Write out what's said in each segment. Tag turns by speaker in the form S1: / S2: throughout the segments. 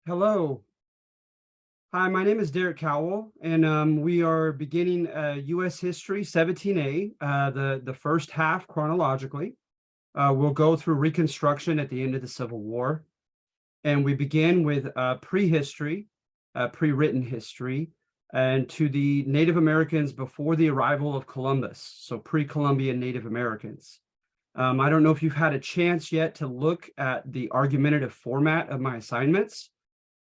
S1: Hello. Hi, my name is Derek Cowell, and we are beginning U.S. History 17A, the first half chronologically. We'll go through Reconstruction at the end of the Civil War, and we begin with prehistory, pre-written history, and to the Native Americans before the arrival of Columbus, so pre-Columbian Native Americans. I don't know if you've had a chance yet to look at the argumentative format of my assignments,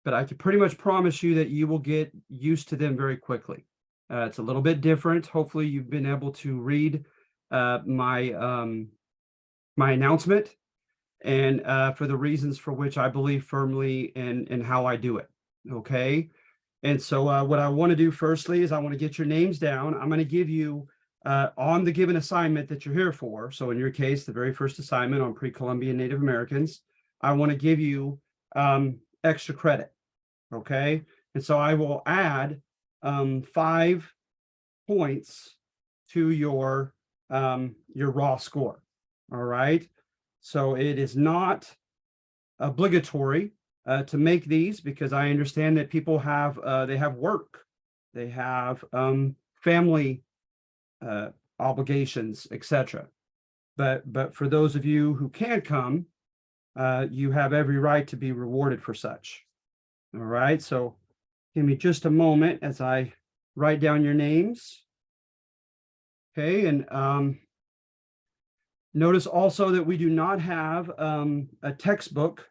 S1: but I can pretty much promise you that you will get used to them very quickly. It's a little bit different. Hopefully, you've been able to read my announcement and for the reasons for which I believe firmly in how I do it. Okay. And so what I want to do firstly is I want to get your names down. I'm going to give you on the given assignment that you're here for. So in your case, the very first assignment on pre-Columbian Native Americans, I want to give you extra credit. Okay. And so I will add 5 points to your raw score. All right. So it is not obligatory to make these because I understand that people have they have work, they have family obligations, etc. But for those of you who can't come, you have every right to be rewarded for such. All right, so give me just a moment as I write down your names. Okay, and notice also that we do not have a textbook.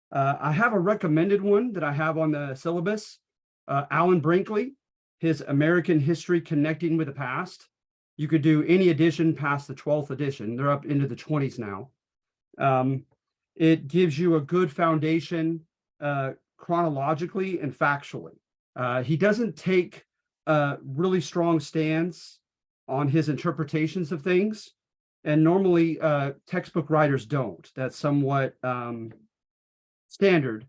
S1: I have a recommended one that I have on the syllabus, Alan Brinkley, his American History Connecting with the Past. You could do any edition past the 12th edition. They're up into the 20s now. It gives you a good foundation chronologically and factually. He doesn't take really strong stands on his interpretations of things, and normally textbook writers don't. That's somewhat standard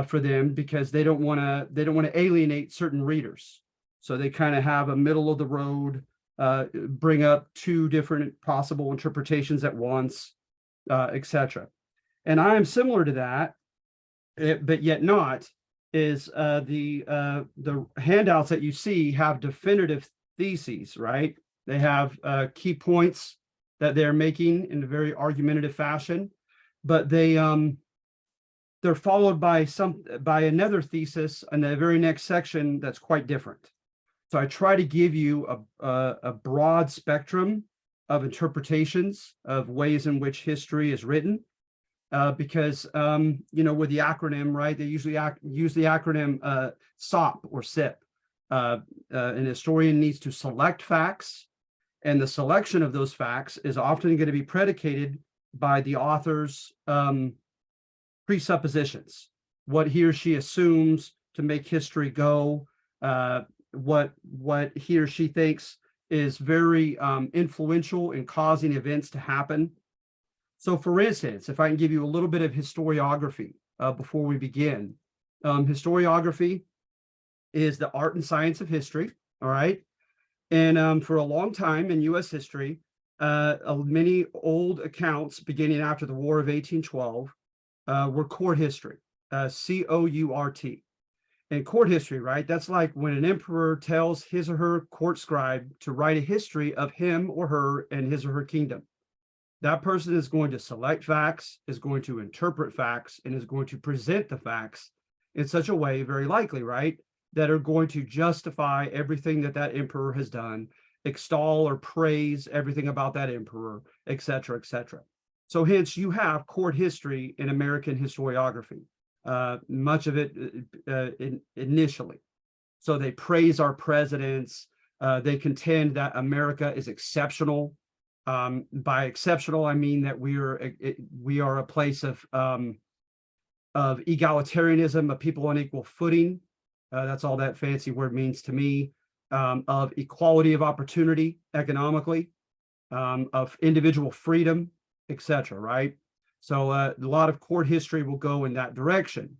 S1: for them because they don't want to alienate certain readers. So they kind of have a middle of the road, bring up 2 different possible interpretations at once, etc. And I am similar to that, but yet not. Is the handouts that you see have definitive theses, right? They have key points that they're making in a very argumentative fashion, but they're followed by another thesis in the very next section that's quite different. So I try to give you a broad spectrum of interpretations of ways in which history is written, because with the acronym, right? They usually use the acronym SOP or SIP. An historian needs to select facts, and the selection of those facts is often going to be predicated by the author's presuppositions, what he or she assumes to make history go, what he or she thinks is very influential in causing events to happen. So for instance, if I can give you a little bit of historiography before we begin. Historiography is the art and science of history, all right? And for a long time in U.S. history, many old accounts beginning after the War of 1812 were court history, C-O-U-R-T. And court history, right? That's like when an emperor tells his or her court scribe to write a history of him or her and his or her kingdom. That person is going to select facts, is going to interpret facts, and is going to present the facts in such a way, very likely, right, that are going to justify everything that that emperor has done, extol or praise everything about that emperor, et cetera, et cetera. So hence you have court history in American historiography, much of it initially. So they praise our presidents. They contend that America is exceptional. By exceptional, I mean that we are a place of egalitarianism, of people on equal footing. That's all that fancy word means to me. Of equality of opportunity economically, of individual freedom, etc. Right? So a lot of court history will go in that direction.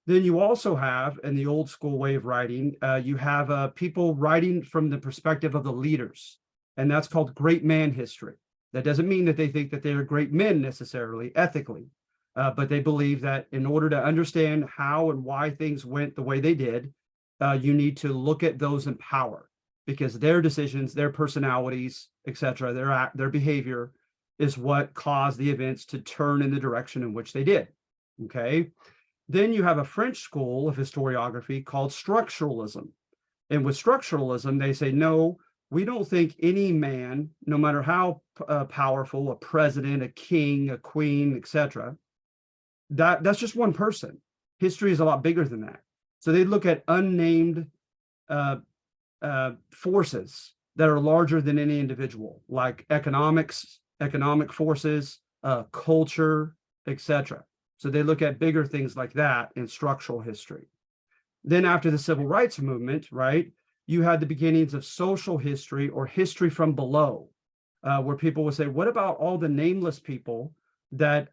S1: Then you also have, in the old school way of writing, you have people writing from the perspective of the leaders, and that's called great man history. That doesn't mean that they think that they are great men necessarily, ethically, But they believe that in order to understand how and why things went the way they did, you need to look at those in power, because their decisions, their personalities, etc., their behavior is what caused the events to turn in the direction in which they did. Okay. Then you have a French school of historiography called structuralism. And with structuralism, they say, no, we don't think any man, no matter how powerful, a president, a king, a queen, etc., that's just one person. History is a lot bigger than that. So they look at unnamed forces that are larger than any individual, like economic forces, culture, etc. So they look at bigger things like that in structural history. Then after the civil rights movement, right, you had the beginnings of social history or history from below, where people would say, what about all the nameless people that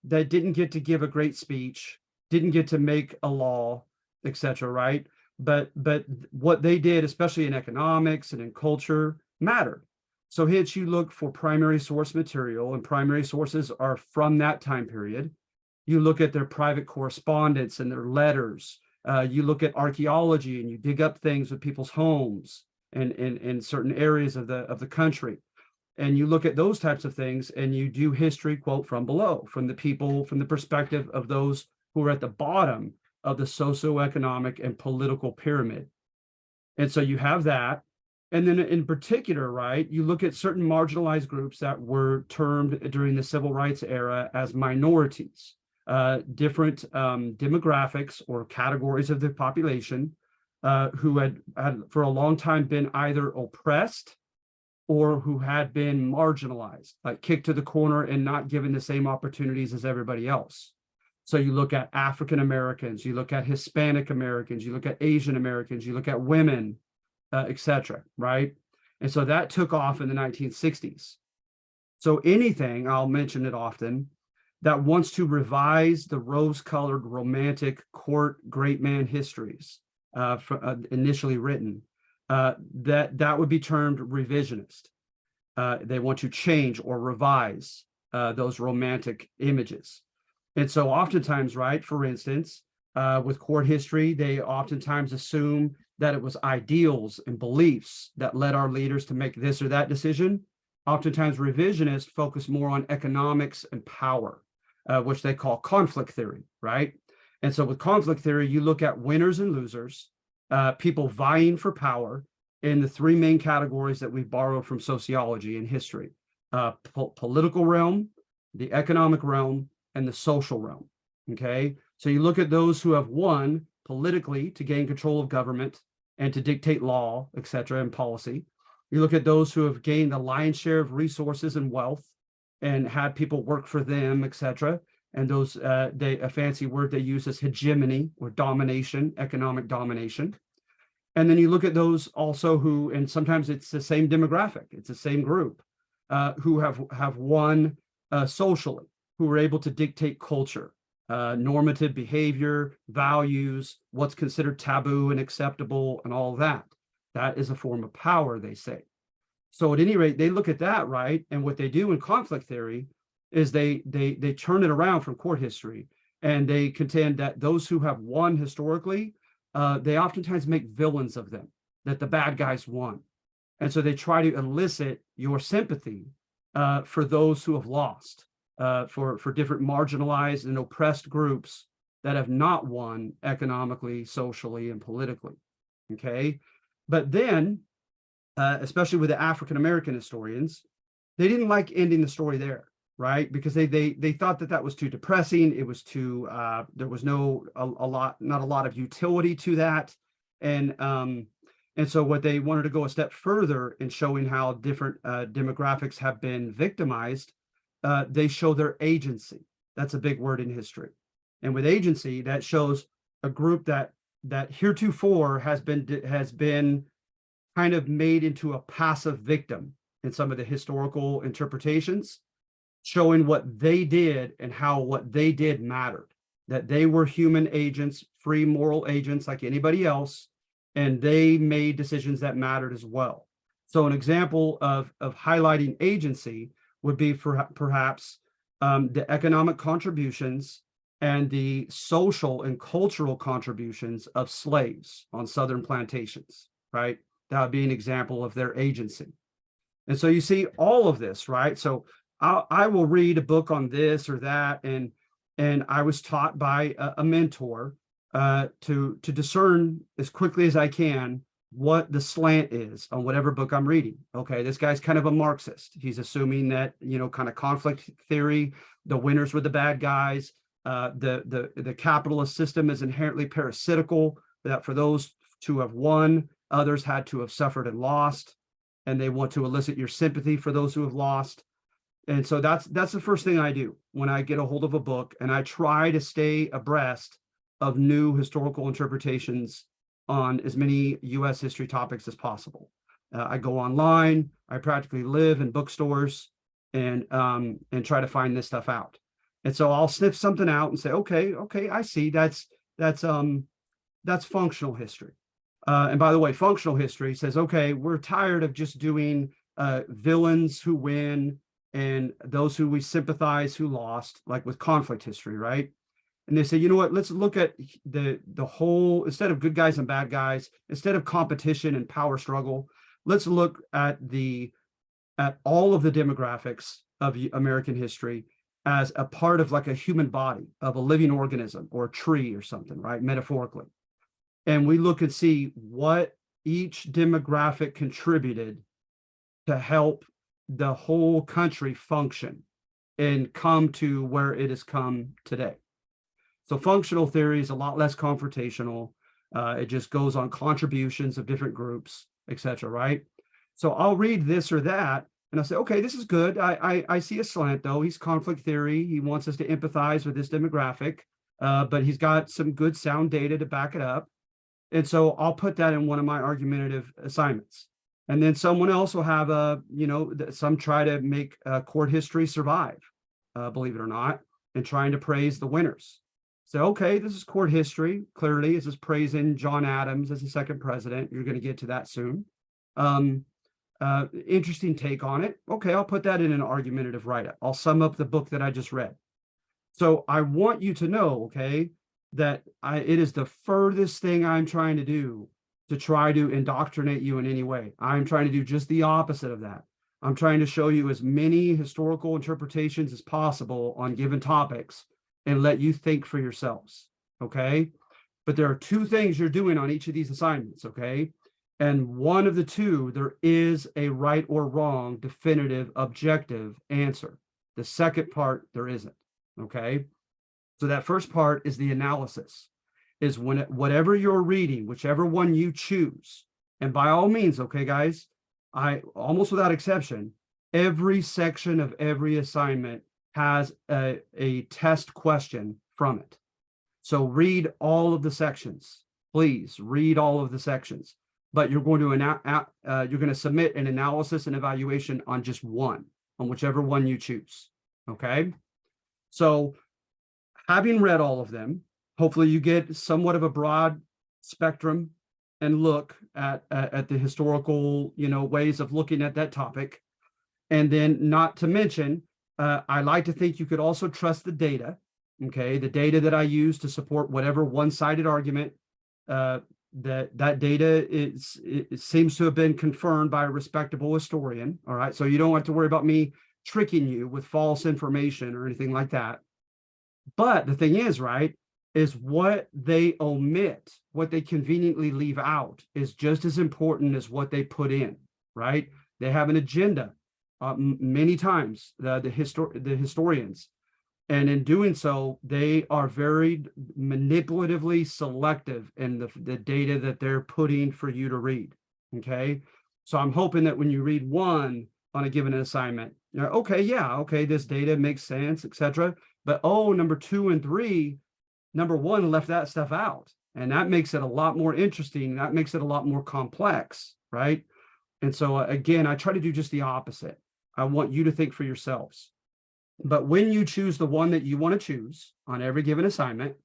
S1: that didn't get to give a great speech, didn't get to make a law, etc., right? But what they did, especially in economics and in culture, mattered. So hence you look for primary source material, and primary sources are from that time period. You look at their private correspondence and their letters. You look at archaeology and you dig up things with people's homes and in certain areas of the country. And you look at those types of things and you do history, quote, from below, from the people, from the perspective of those who are at the bottom of the socioeconomic and political pyramid. And so you have that. And then in particular, right, you look at certain marginalized groups that were termed during the civil rights era as minorities, different demographics or categories of the population who had for a long time been either oppressed or who had been marginalized, like kicked to the corner and not given the same opportunities as everybody else. So you look at African Americans, you look at Hispanic Americans, you look at Asian Americans, you look at women, etc., right? And so that took off in the 1960s. So anything, I'll mention it often, that wants to revise the rose-colored romantic court great man histories initially written, that would be termed revisionist. They want to change or revise those romantic images. And so oftentimes, right, for instance, with court history, they oftentimes assume that it was ideals and beliefs that led our leaders to make this or that decision. Oftentimes revisionists focus more on economics and power, which they call conflict theory, right? And so with conflict theory, you look at winners and losers, people vying for power in the three main categories that we borrow from sociology and history: political realm, the economic realm, and the social realm. Okay, so you look at those who have won politically to gain control of government and to dictate law, etc., and policy. You look at those who have gained the lion's share of resources and wealth and had people work for them, etc. And those, a fancy word they use is hegemony or domination, economic domination. And then you look at those also who, and sometimes it's the same demographic, it's the same group, who have won socially, who are able to dictate culture, normative behavior, values, what's considered taboo and acceptable, and all of that. That is a form of power, they say. So at any rate, they look at that, right? And what they do in conflict theory is they turn it around from court history, and they contend that those who have won historically, they oftentimes make villains of them, that the bad guys won. And so they try to elicit your sympathy for those who have lost, for different marginalized and oppressed groups that have not won economically, socially, and politically. Okay. But then, especially with the African-American historians, they didn't like ending the story there, right? Because they thought that was too depressing. It was too, there was not a lot of utility to that. And so what they wanted to go a step further in showing how different demographics have been victimized, they show their agency. That's a big word in history. And with agency, that shows a group that heretofore has been kind of made into a passive victim in some of the historical interpretations, showing what they did and how what they did mattered, that they were human agents, free moral agents like anybody else, and they made decisions that mattered as well. So an example of highlighting agency would be perhaps the economic contributions and the social and cultural contributions of slaves on Southern plantations, right? That would be an example of their agency. And so you see all of this, right? So I will read a book on this or that, and I was taught by a mentor to discern as quickly as I can what the slant is on whatever book I'm reading. Okay, this guy's kind of a Marxist. He's assuming that, you know, kind of conflict theory, the winners were the bad guys. The capitalist system is inherently parasitical, that for those to have won, others had to have suffered and lost, and they want to elicit your sympathy for those who have lost. And so that's the first thing I do when I get a hold of a book, and I try to stay abreast of new historical interpretations on as many U.S. history topics as possible. I go online. I practically live in bookstores and try to find this stuff out. And so I'll sniff something out and say, okay, I see that's functional history. And by the way, functional history says, okay, we're tired of just doing villains who win and those who we sympathize who lost, like with conflict history, right? And they say, you know what, let's look at the whole, instead of good guys and bad guys, instead of competition and power struggle, let's look at all of the demographics of American history as a part of like a human body, of a living organism or a tree or something, right? Metaphorically. And we look and see what each demographic contributed to help the whole country function and come to where it has come today. So functional theory is a lot less confrontational. It just goes on contributions of different groups, etc. Right? So I'll read this or that, and I'll say, okay, this is good. I see a slant though. He's conflict theory. He wants us to empathize with this demographic, but he's got some good sound data to back it up. And so I'll put that in one of my argumentative assignments. And then someone else will have some try to make court history survive, believe it or not, and trying to praise the winners. So, okay, this is court history. Clearly, this is praising John Adams as the second president. You're going to get to that soon. Interesting take on it. Okay, I'll put that in an argumentative write-up. I'll sum up the book that I just read. So I want you to know, okay, that it is the furthest thing I'm trying to do to try to indoctrinate you in any way. I'm trying to do just the opposite of that. I'm trying to show you as many historical interpretations as possible on given topics and let you think for yourselves, okay? But there are two things you're doing on each of these assignments, okay? And one of the two, there is a right or wrong, definitive, objective answer. The second part, there isn't, okay? So that first part is the analysis, is whatever you're reading, whichever one you choose, and by all means, okay, guys, I almost without exception, every section of every assignment has a test question from it. So read all of the sections, please read all of the sections, but you're going to submit an analysis and evaluation on just one, on whichever one you choose, okay? So having read all of them, hopefully you get somewhat of a broad spectrum and look at the historical, ways of looking at that topic. And then not to mention, I like to think you could also trust the data, okay? The data that I use to support whatever one-sided argument, that data it seems to have been confirmed by a respectable historian, all right? So you don't have to worry about me tricking you with false information or anything like that. But the thing is, right, is what they omit, what they conveniently leave out is just as important as what they put in, right? They have an agenda many times, the historians. And in doing so, they are very manipulatively selective in the data that they're putting for you to read, okay? So I'm hoping that when you read one on a given assignment, you're okay, yeah, okay, this data makes sense, etc. But number 2 and 3, number 1 left that stuff out. And that makes it a lot more interesting. That makes it a lot more complex, right? And so again, I try to do just the opposite. I want you to think for yourselves. But when you choose the one that you want to choose on every given assignment,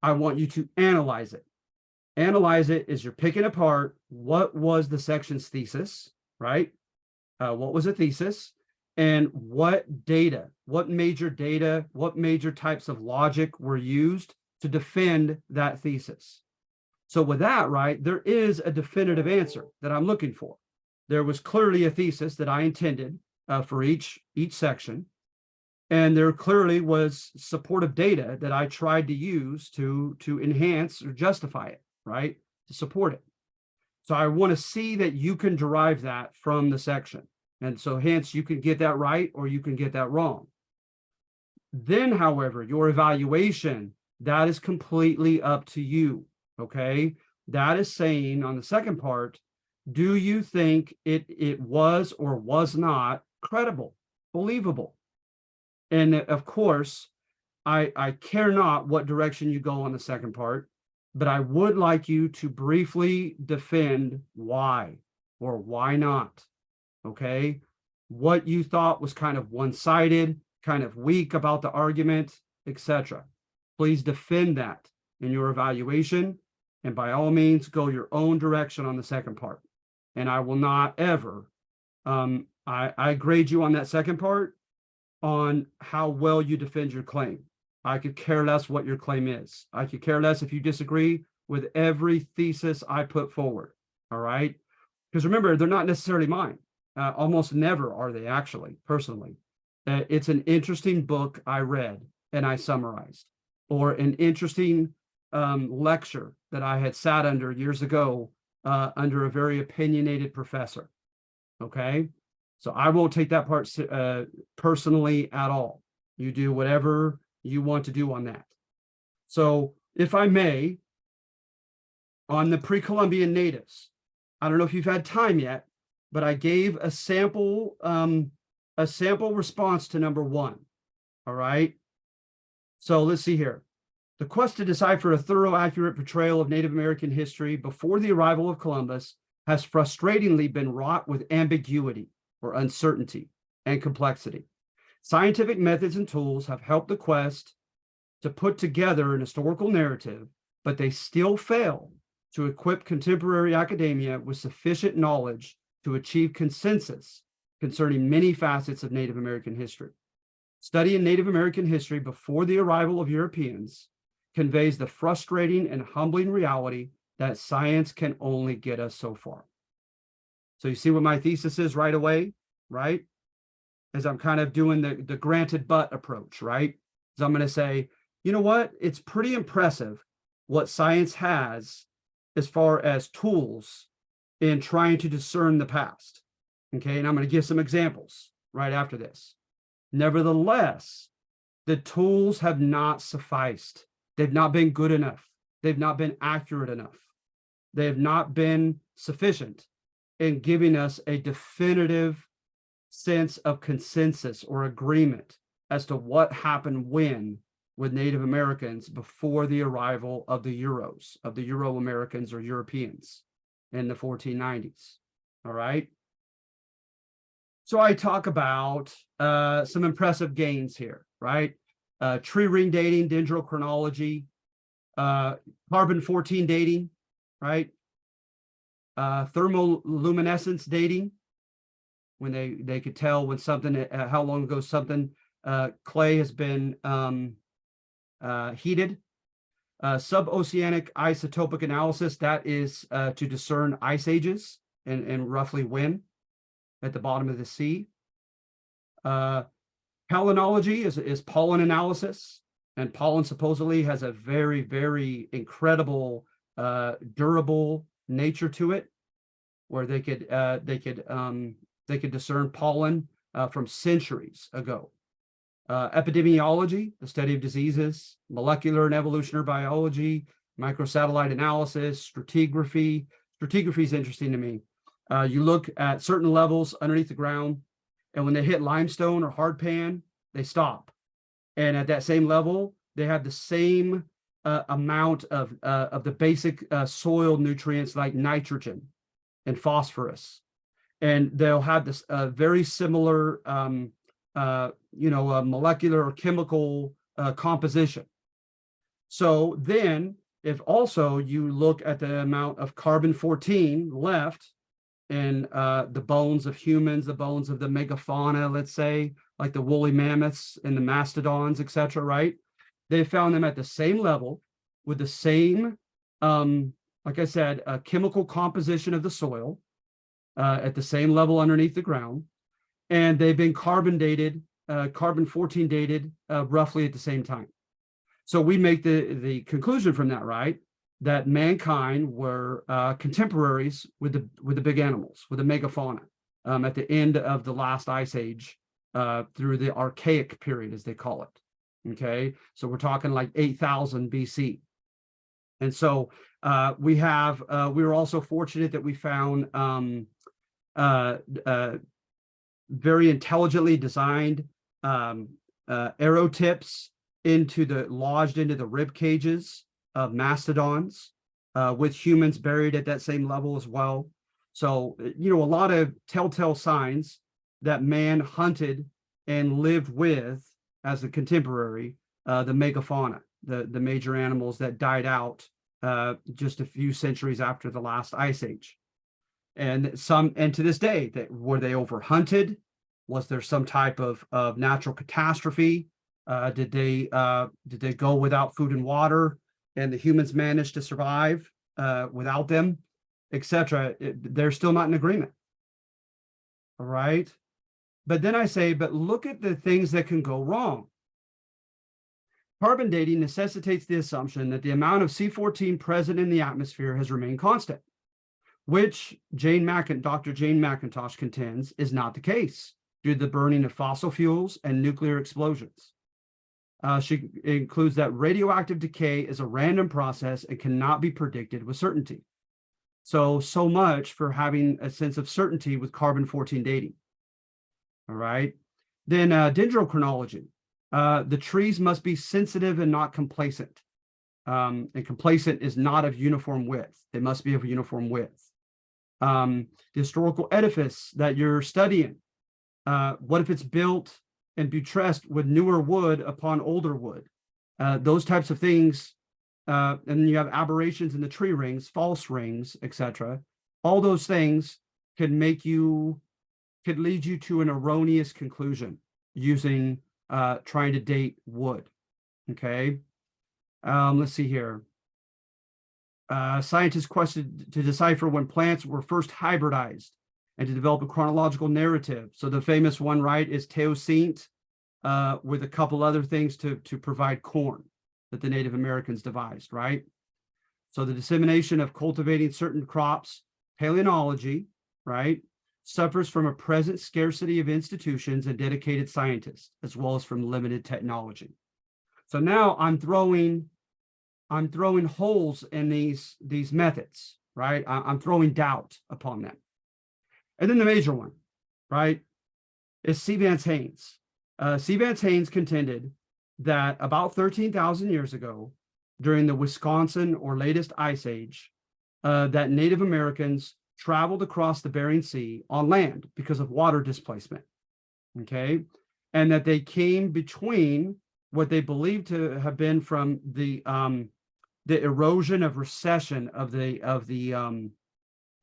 S1: I want you to analyze it. Analyze it as you're picking apart what was the section's thesis, right? What was a thesis? and what data, what major types of logic were used to defend that thesis. So with that, right, there is a definitive answer that I'm looking for. There was clearly a thesis that I intended for each section, and there clearly was supportive data that I tried to use to enhance or justify it, right, to support it. So I want to see that you can derive that from the section. And so hence you can get that right or you can get that wrong. Then, however, your evaluation, that is completely up to you, okay? That is saying on the second part, do you think it was or was not credible, believable? And of course, I care not what direction you go on the second part, but I would like you to briefly defend why or why not, okay? What you thought was kind of one-sided, kind of weak about the argument, etc. Please defend that in your evaluation, and by all means, go your own direction on the second part. And I will not ever, I grade you on that second part on how well you defend your claim. I could care less what your claim is. I could care less if you disagree with every thesis I put forward, all right? Because remember, they're not necessarily mine. Almost never are they, actually, personally. It's an interesting book I read and I summarized, or an interesting lecture that I had sat under years ago under a very opinionated professor, okay? So I won't take that part personally at all. You do whatever you want to do on that. So if I may, on the pre-Columbian natives, I don't know if you've had time yet, but I gave a sample response to number 1. All right. So let's see here. The quest to decipher a thorough, accurate portrayal of Native American history before the arrival of Columbus has frustratingly been wrought with ambiguity or uncertainty and complexity. Scientific methods and tools have helped the quest to put together an historical narrative, but they still fail to equip contemporary academia with sufficient knowledge to achieve consensus concerning many facets of Native American history. Studying Native American history before the arrival of Europeans conveys the frustrating and humbling reality that science can only get us so far. So you see what my thesis is right away, right? As I'm kind of doing the granted but approach, right? So I'm going to say, you know what? It's pretty impressive what science has as far as tools in trying to discern the past. Okay, and I'm going to give some examples right after this. Nevertheless, the tools have not sufficed. They've not been good enough. They've not been accurate enough. They have not been sufficient in giving us a definitive sense of consensus or agreement as to what happened when with Native Americans before the arrival of the Euros, of the Euro-Americans or Europeans in the 1490s. All right. So I talk about some impressive gains here, right? Tree ring dating, dendrochronology, carbon-14 dating, right? Thermoluminescence dating, when they could tell when something, how long ago something, clay has been heated. Suboceanic isotopic analysis, that is to discern ice ages and roughly when at the bottom of the sea. Palynology is pollen analysis, and pollen supposedly has a very, very incredible durable nature to it, where they could discern pollen from centuries ago. Epidemiology, the study of diseases, molecular and evolutionary biology, microsatellite analysis, stratigraphy. Stratigraphy is interesting to me. You look at certain levels underneath the ground, and when they hit limestone or hardpan, they stop. And at that same level, they have the same amount of the basic soil nutrients like nitrogen and phosphorus. And they'll have this very similar molecular or chemical composition. So then if also you look at the amount of carbon-14 left in the bones of humans, the bones of the megafauna, let's say, like the woolly mammoths and the mastodons, etc., right? They found them at the same level with the same, like I said, chemical composition of the soil at the same level underneath the ground. And they've been carbon dated, carbon 14 dated roughly at the same time. So we make the conclusion from that, right? That mankind were contemporaries with the big animals, with the megafauna, at the end of the last ice age, through the Archaic period, as they call it. Okay, so we're talking like 8,000 BC. And so we were also fortunate that we found very intelligently designed arrow tips lodged into the rib cages of mastodons, with humans buried at that same level as well. So, a lot of telltale signs that man hunted and lived with as a contemporary, the megafauna, the major animals that died out just a few centuries after the last ice age. And to this day, were they overhunted? Was there some type of natural catastrophe? Did they go without food and water, and the humans managed to survive without them, etc.? They're still not in agreement. All right. But then I say, but look at the things that can go wrong. Carbon dating necessitates the assumption that the amount of C14 present in the atmosphere has remained constant, which Dr. Jane McIntosh contends is not the case due to the burning of fossil fuels and nuclear explosions. She includes that radioactive decay is a random process and cannot be predicted with certainty. So much for having a sense of certainty with carbon-14 dating. All right. Then dendrochronology. The trees must be sensitive and not complacent. And complacent is not of uniform width. It must be of uniform width. The historical edifice that you're studying, what if it's built and buttressed with newer wood upon older wood? Those types of things. And you have aberrations in the tree rings, false rings, etc. All those things could lead you to an erroneous conclusion using trying to date wood. Okay. Let's see here. Scientists questioned to decipher when plants were first hybridized and to develop a chronological narrative. So the famous one, right, is Teosinte, with a couple other things to provide corn that the Native Americans devised, right? So the dissemination of cultivating certain crops, paleontology, right, suffers from a present scarcity of institutions and dedicated scientists, as well as from limited technology. So now I'm throwing holes in these methods, right? I'm throwing doubt upon them. And then the major one, right, is C. Vance Haynes. C. Vance Haynes contended that about 13,000 years ago, during the Wisconsin or latest ice age, that Native Americans traveled across the Bering Sea on land because of water displacement, okay? And that they came between what they believed to have been from the erosion of recession of the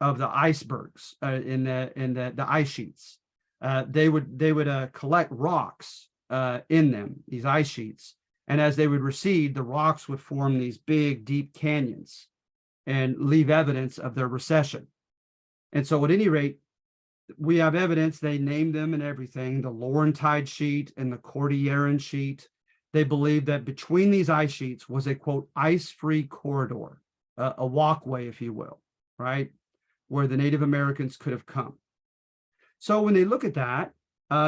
S1: icebergs in the ice sheets. They would collect rocks in them, these ice sheets, and as they would recede, the rocks would form these big, deep canyons and leave evidence of their recession. And so, at any rate, we have evidence. They named them and everything: the Laurentide sheet and the Cordilleran sheet. They believed that between these ice sheets was a, quote, ice-free corridor, a walkway, if you will, right, where the Native Americans could have come. So when they look at that,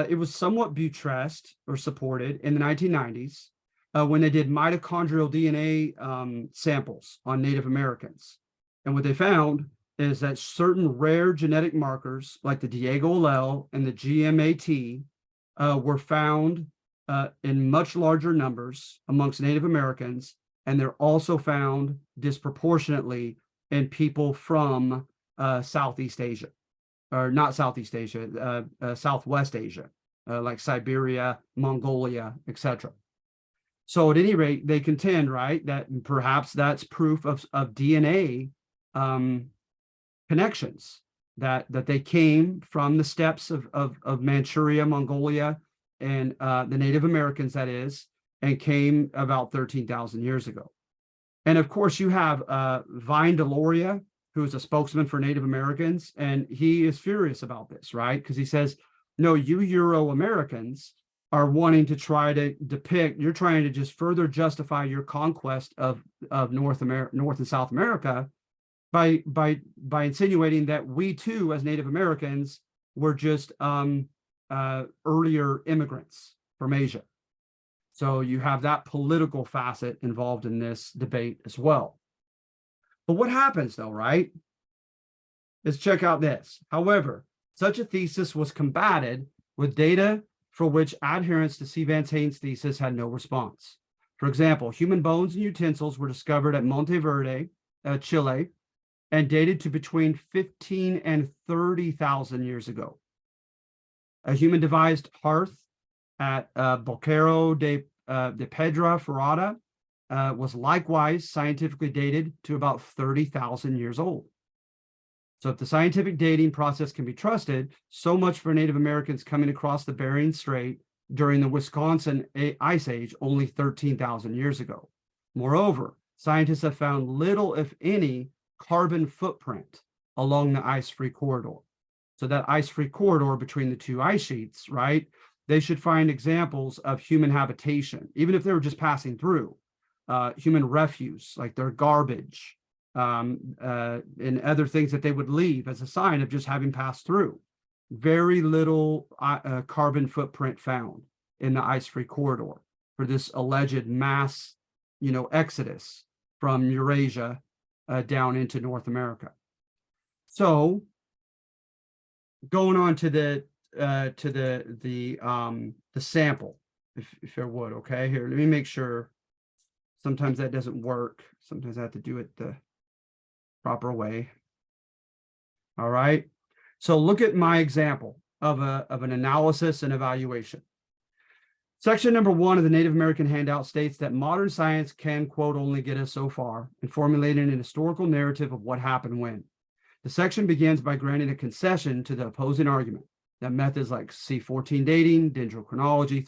S1: it was somewhat buttressed or supported in the 1990s when they did mitochondrial DNA samples on Native Americans. And what they found is that certain rare genetic markers like the Diego allele and the GMAT were found in much larger numbers amongst Native Americans, and they're also found disproportionately in people from Southeast Asia, or not Southeast Asia, Southwest Asia, like Siberia, Mongolia, etc. So at any rate, they contend, right, that perhaps that's proof of DNA connections. that they came from the steppes of Manchuria, Mongolia, and the Native Americans, that is, and came about 13,000 years ago. And of course, you have Vine Deloria, who is a spokesman for Native Americans, and he is furious about this, right? Because he says, no, you Euro-Americans are wanting to try to depict, you're trying to just further justify your conquest of North and South America by insinuating that we too, as Native Americans, were just earlier immigrants from Asia. So you have that political facet involved in this debate as well. But what happens though, right? Let's check out this. However, such a thesis was combated with data for which adherents to C. Vance Haynes' thesis had no response. For example, human bones and utensils were discovered at Monteverde, Chile, and dated to between 15 and 30,000 years ago. A human-devised hearth at Boquero de Pedra Ferrada was likewise scientifically dated to about 30,000 years old. So if the scientific dating process can be trusted, so much for Native Americans coming across the Bering Strait during the Wisconsin Ice Age only 13,000 years ago. Moreover, scientists have found little, if any, carbon footprint along the ice-free corridor. So that ice-free corridor between the two ice sheets, right? They should find examples of human habitation, even if they were just passing through, human refuse, like their garbage, and other things that they would leave as a sign of just having passed through. Very little carbon footprint found in the ice-free corridor for this alleged mass, exodus from Eurasia down into North America. So going on to the sample, if there would, okay, here, let me make sure. Sometimes that doesn't work. Sometimes I have to do it the proper way. All right. So look at my example of an analysis and evaluation. Section number 1 of the Native American handout states that modern science can, quote, only get us so far in formulating an historical narrative of what happened when. The section begins by granting a concession to the opposing argument that methods like C14 dating, dendrochronology,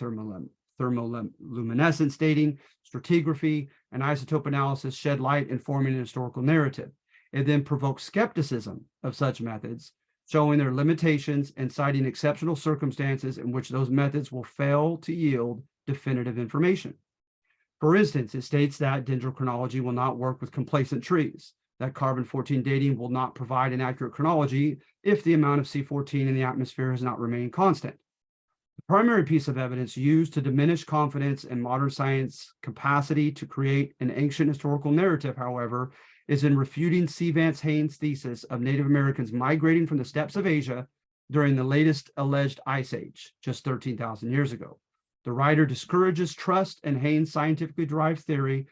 S1: thermoluminescence dating, stratigraphy, and isotope analysis shed light in forming an historical narrative. It then provokes skepticism of such methods, showing their limitations and citing exceptional circumstances in which those methods will fail to yield definitive information. For instance, it states that dendrochronology will not work with complacent trees, that carbon-14 dating will not provide an accurate chronology if the amount of C14 in the atmosphere has not remained constant. The primary piece of evidence used to diminish confidence in modern science capacity to create an ancient historical narrative, however, is in refuting C. Vance Haynes' thesis of Native Americans migrating from the steppes of Asia during the latest alleged ice age, just 13,000 years ago. The writer discourages trust in Haynes' scientifically derived theory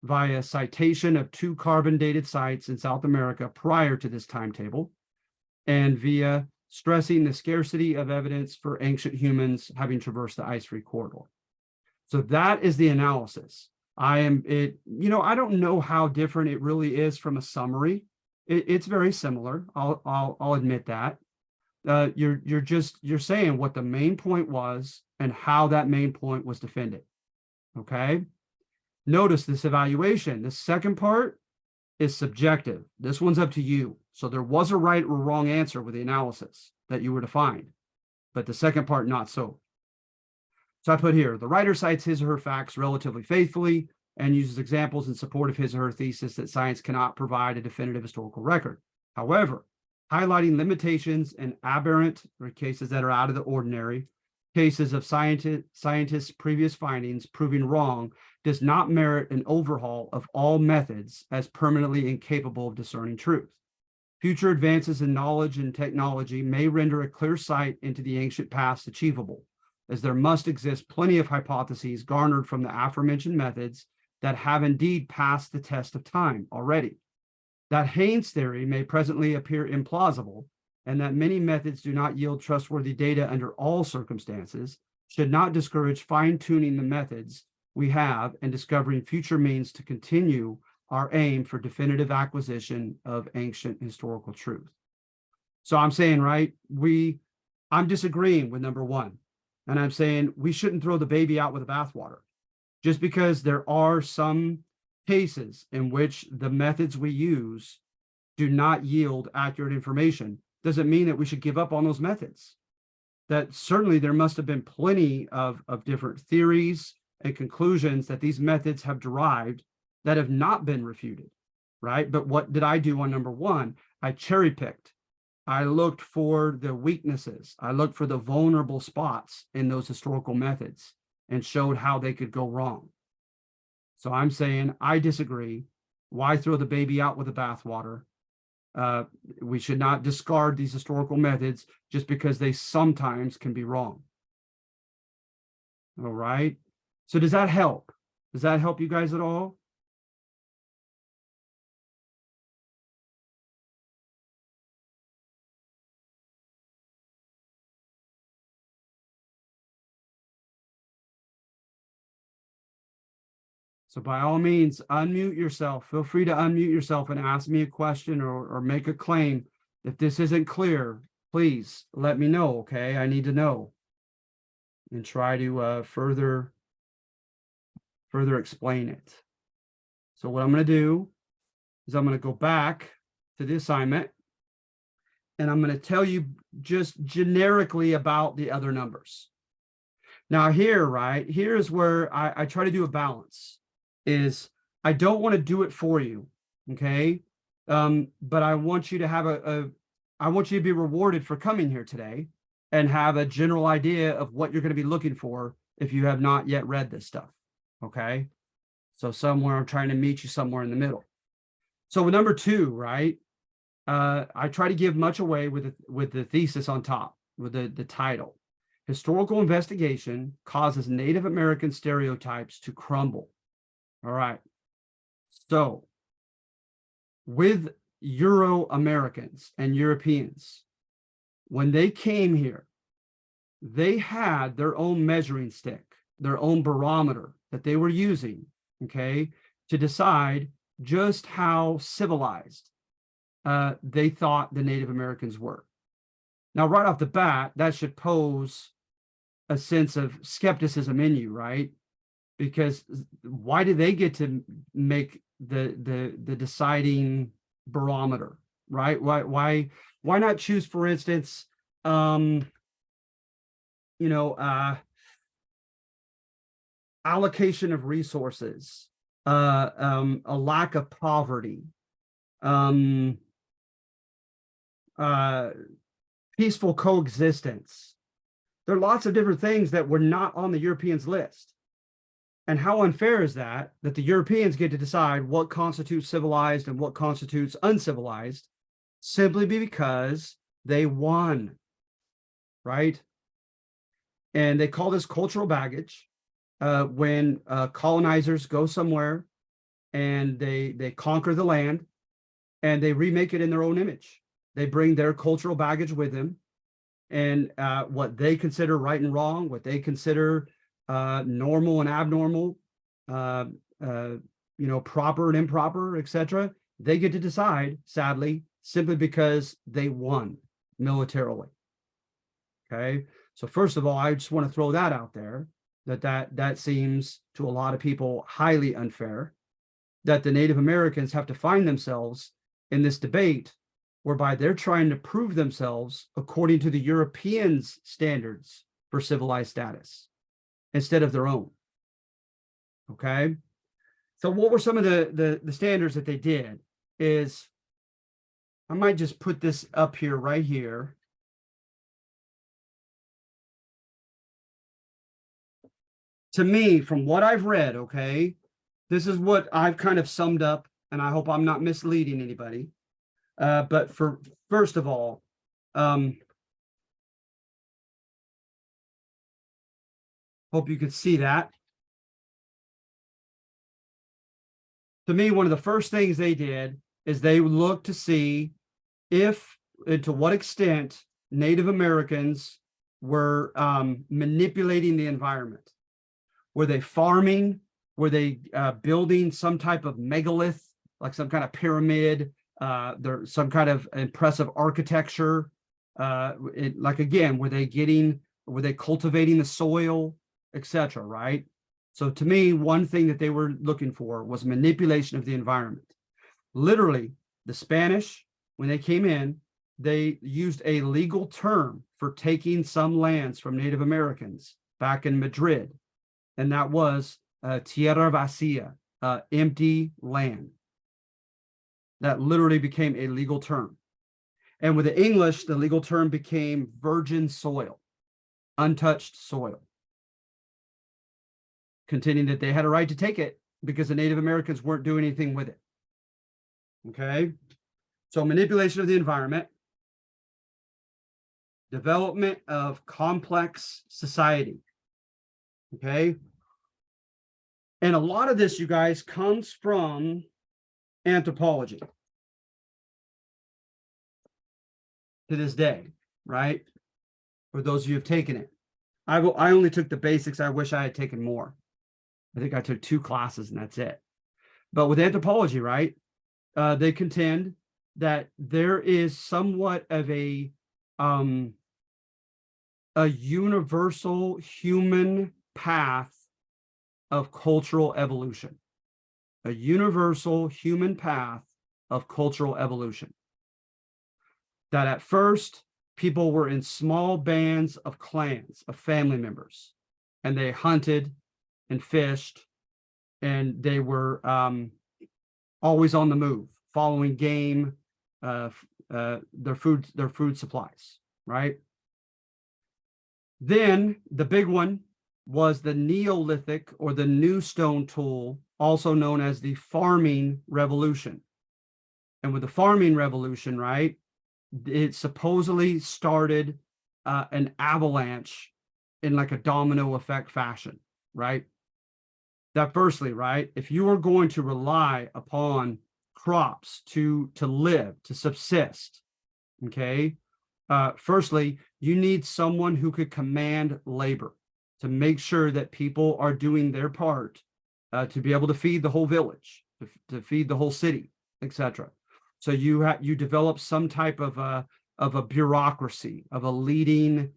S1: via citation of 2 carbon-dated sites in South America prior to this timetable, and via stressing the scarcity of evidence for ancient humans having traversed the ice-free corridor. So that is the analysis. I don't know how different it really is from a summary. It's very similar. I'll admit that. You're saying what the main point was and how that main point was defended. Okay. Notice this evaluation. The second part is subjective. This one's up to you. So there was a right or wrong answer with the analysis that you were to find, but the second part, not so. So I put here, the writer cites his or her facts relatively faithfully and uses examples in support of his or her thesis that science cannot provide a definitive historical record. However, highlighting limitations and aberrant, or cases that are out of the ordinary, cases of scientists' previous findings proving wrong does not merit an overhaul of all methods as permanently incapable of discerning truth. Future advances in knowledge and technology may render a clear sight into the ancient past achievable, as there must exist plenty of hypotheses garnered from the aforementioned methods that have indeed passed the test of time already. That Haynes' theory may presently appear implausible, and that many methods do not yield trustworthy data under all circumstances, should not discourage fine-tuning the methods we have and discovering future means to continue our aim for definitive acquisition of ancient historical truth. So I'm saying, right, I'm disagreeing with number one. And I'm saying we shouldn't throw the baby out with the bathwater. Just because there are some cases in which the methods we use do not yield accurate information doesn't mean that we should give up on those methods. That certainly there must have been plenty of different theories and conclusions that these methods have derived that have not been refuted, right? But what did I do on number one? I cherry picked. I looked for the weaknesses. I looked for the vulnerable spots in those historical methods and showed how they could go wrong. So I'm saying I disagree. Why throw the baby out with the bathwater? We should not discard these historical methods just because they sometimes can be wrong. All right. So does that help? Does that help you guys at all? So by all means, unmute yourself. Feel free to unmute yourself and ask me a question or make a claim. If this isn't clear, please let me know, okay? I need to know and try to further explain it. So what I'm going to do is I'm going to go back to the assignment and I'm going to tell you just generically about the other numbers. Now here, right, here's where I try to do a balance. Is I don't want to do it for you, okay? But I want you to have I want you to be rewarded for coming here today and have a general idea of what you're going to be looking for if you have not yet read this stuff, okay? So somewhere I'm trying to meet you somewhere in the middle. So with number two, right, I try to give much away with the thesis on top, with the title. Historical investigation causes Native American stereotypes to crumble. All right. So with Euro-Americans and Europeans, when they came here, they had their own measuring stick, their own barometer that they were using, okay, to decide just how civilized they thought the Native Americans were. Now, right off the bat, that should pose a sense of skepticism in you, right? Because why do they get to make the deciding barometer, right? Why not choose, for instance, allocation of resources, a lack of poverty, peaceful coexistence. There are lots of different things that were not on the Europeans' list. And how unfair is that the Europeans get to decide what constitutes civilized and what constitutes uncivilized simply because they won, right? And they call this cultural baggage when colonizers go somewhere and they conquer the land and they remake it in their own image. They bring their cultural baggage with them and what they consider right and wrong, what they consider normal and abnormal, proper and improper, etc. They get to decide, sadly, simply because they won militarily. Okay. So first of all, I just want to throw that out there, that seems to a lot of people highly unfair, that the Native Americans have to find themselves in this debate whereby they're trying to prove themselves according to the Europeans' standards for civilized status instead of their own. Okay. So what were some of the standards that they did is, I might just put this up here, right here. To me, from what I've read, okay, this is what I've kind of summed up, and I hope I'm not misleading anybody. But first of all, hope you can see that. To me, one of the first things they did is they looked to see if and to what extent Native Americans were manipulating the environment. Were they farming? Were they building some type of megalith, like some kind of pyramid, There's some kind of impressive architecture. Like again, were they cultivating the soil, etc. Right? So to me, one thing that they were looking for was manipulation of the environment. Literally, the Spanish, when they came in, they used a legal term for taking some lands from Native Americans back in Madrid, and that was tierra vacía, empty land. That literally became a legal term. And with the English, the legal term became virgin soil, untouched soil, contending that they had a right to take it because the Native Americans weren't doing anything with it. Okay, so manipulation of the environment, development of complex society. Okay, and a lot of this, you guys, comes from anthropology to this day, right? For those of you who have taken it. I only took the basics. I wish I had taken more. I think I took 2 classes and that's it. But with anthropology, right, they contend that there is somewhat of a universal human path of cultural evolution. A universal human path of cultural evolution. That at first, people were in small bands of clans, of family members, and they hunted and fished, and they were always on the move, following game, their food supplies, right? Then the big one was the Neolithic, or the New Stone tool, also known as the farming revolution. And with the farming revolution, right, it supposedly started an avalanche in like a domino effect fashion, right? That firstly, right, if you are going to rely upon crops to live, to subsist, okay, firstly, you need someone who could command labor to make sure that people are doing their part to be able to feed the whole village, to feed the whole city, etc. So you develop some type of a bureaucracy, of a leading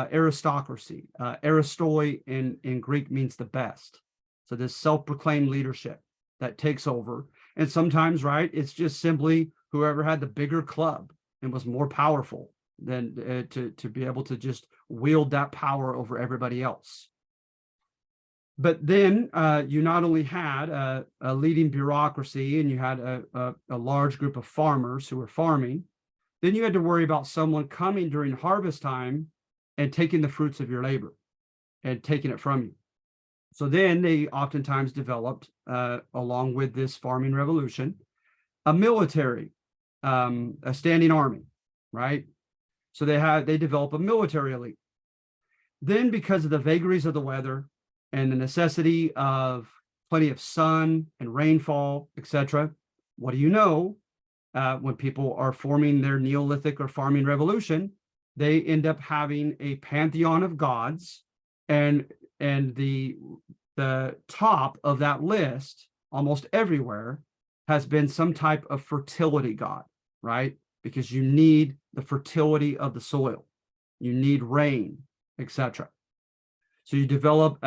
S1: aristocracy. Aristoi in Greek means the best. So this self-proclaimed leadership that takes over. And sometimes, right, it's just simply whoever had the bigger club and was more powerful than to be able to just wield that power over everybody else. But then you not only had a leading bureaucracy, and you had a large group of farmers who were farming, then you had to worry about someone coming during harvest time and taking the fruits of your labor and taking it from you. So then they oftentimes developed, along with this farming revolution, a military, a standing army, right? So they develop a military elite. Then, because of the vagaries of the weather and the necessity of plenty of sun and rainfall, etc., what do you know? When people are forming their Neolithic or farming revolution, they end up having a pantheon of gods, and the top of that list, almost everywhere, has been some type of fertility god, right? Because you need the fertility of the soil, you need rain, etc. So you develop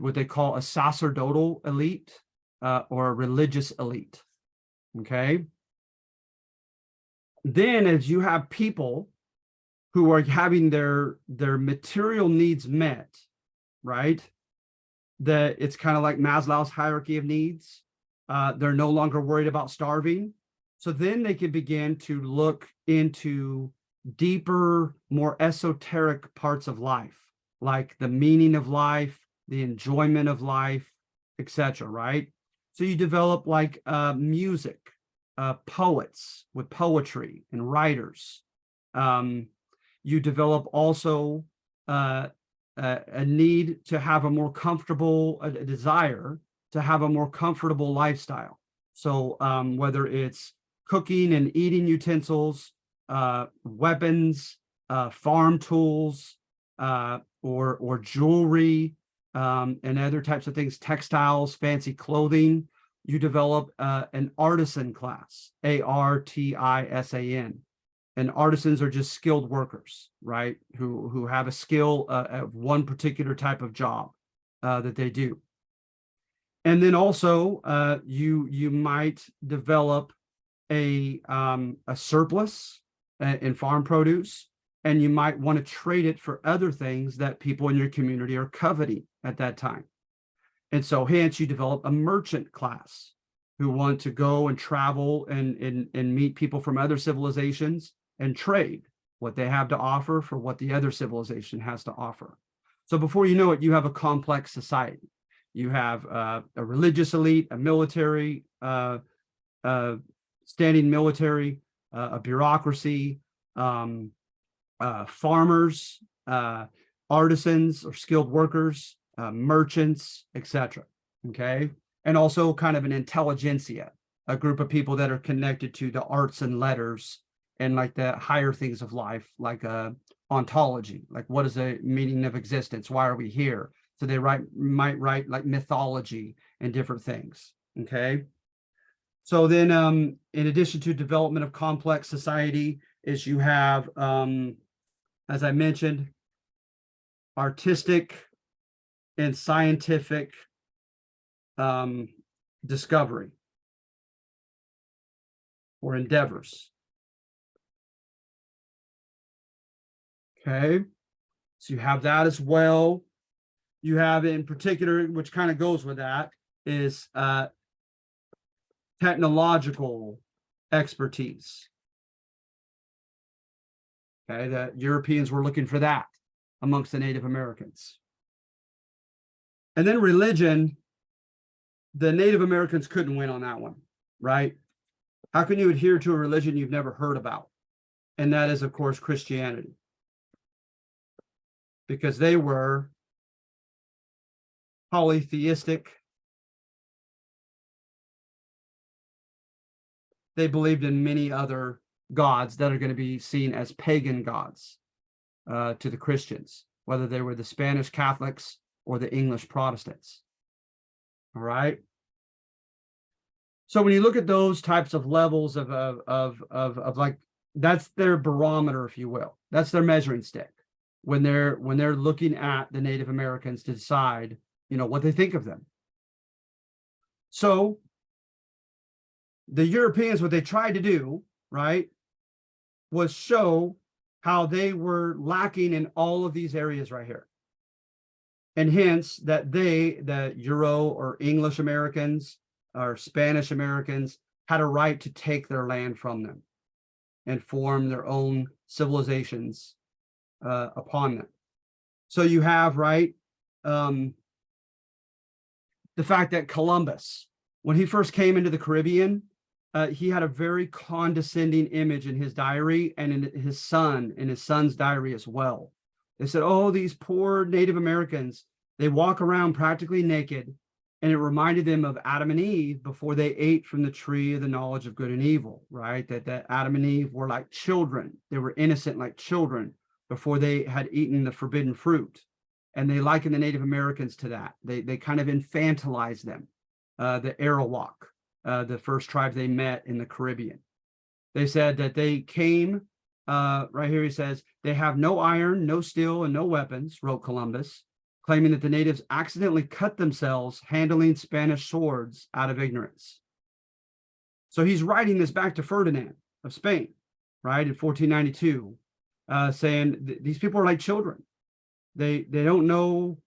S1: what they call a sacerdotal elite or a religious elite. Okay. Then, as you have people who are having their material needs met, right? That it's kind of like Maslow's hierarchy of needs. They're no longer worried about starving. So then they can begin to look into deeper, more esoteric parts of life, like the meaning of life, the enjoyment of life, etc. Right? So you develop like music, poets with poetry and writers. You develop also a need to have a more comfortable, a desire to have a more comfortable lifestyle. So whether it's cooking and eating utensils, weapons, farm tools, or jewelry, and other types of things, textiles, fancy clothing, you develop an artisan class, ARTISAN. And artisans are just skilled workers, right? Who have a skill of one particular type of job that they do. And then also you might develop a surplus in farm produce, and you might want to trade it for other things that people in your community are coveting at that time. And so hence you develop a merchant class who want to go and travel and meet people from other civilizations and trade what they have to offer for what the other civilization has to offer. So before you know it, you have a complex society. You have a religious elite, a military, standing military, a bureaucracy, farmers, artisans or skilled workers, merchants, etc. Okay, and also kind of an intelligentsia, a group of people that are connected to the arts and letters and like the higher things of life, like ontology, like what is the meaning of existence? Why are we here? So they might write like mythology and different things. Okay. So then in addition to development of complex society is you have, as I mentioned, artistic and scientific discovery or endeavors. Okay, so you have that as well. You have in particular, which kind of goes with that, is technological expertise. Okay, the Europeans were looking for that amongst the Native Americans. And then religion, the Native Americans couldn't win on that one, right? How can you adhere to a religion you've never heard about? And that is, of course, Christianity. Because they were polytheistic. They believed in many other gods that are going to be seen as pagan gods to the Christians, whether they were the Spanish Catholics or the English Protestants. All right. So when you look at those types of levels of like, that's their barometer, if you will. That's their measuring stick when they're looking at the Native Americans to decide, you know, what they think of them. So the Europeans, what they tried to do, right, was show how they were lacking in all of these areas right here. And hence that the Euro or English Americans or Spanish Americans had a right to take their land from them and form their own civilizations upon them. So you have, right, the fact that Columbus, when he first came into the Caribbean, he had a very condescending image in his diary and in his son's diary as well. They said, oh, these poor Native Americans, they walk around practically naked. And it reminded them of Adam and Eve before they ate from the tree of the knowledge of good and evil, right? That Adam and Eve were like children. They were innocent like children before they had eaten the forbidden fruit. And they liken the Native Americans to that. They kind of infantilize them. The Arawak, the first tribe they met in the Caribbean. They said that they came, right here he says, they have no iron, no steel, and no weapons, wrote Columbus, claiming that the natives accidentally cut themselves handling Spanish swords out of ignorance. So he's writing this back to Ferdinand of Spain, right, in 1492, saying these people are like children. They don't know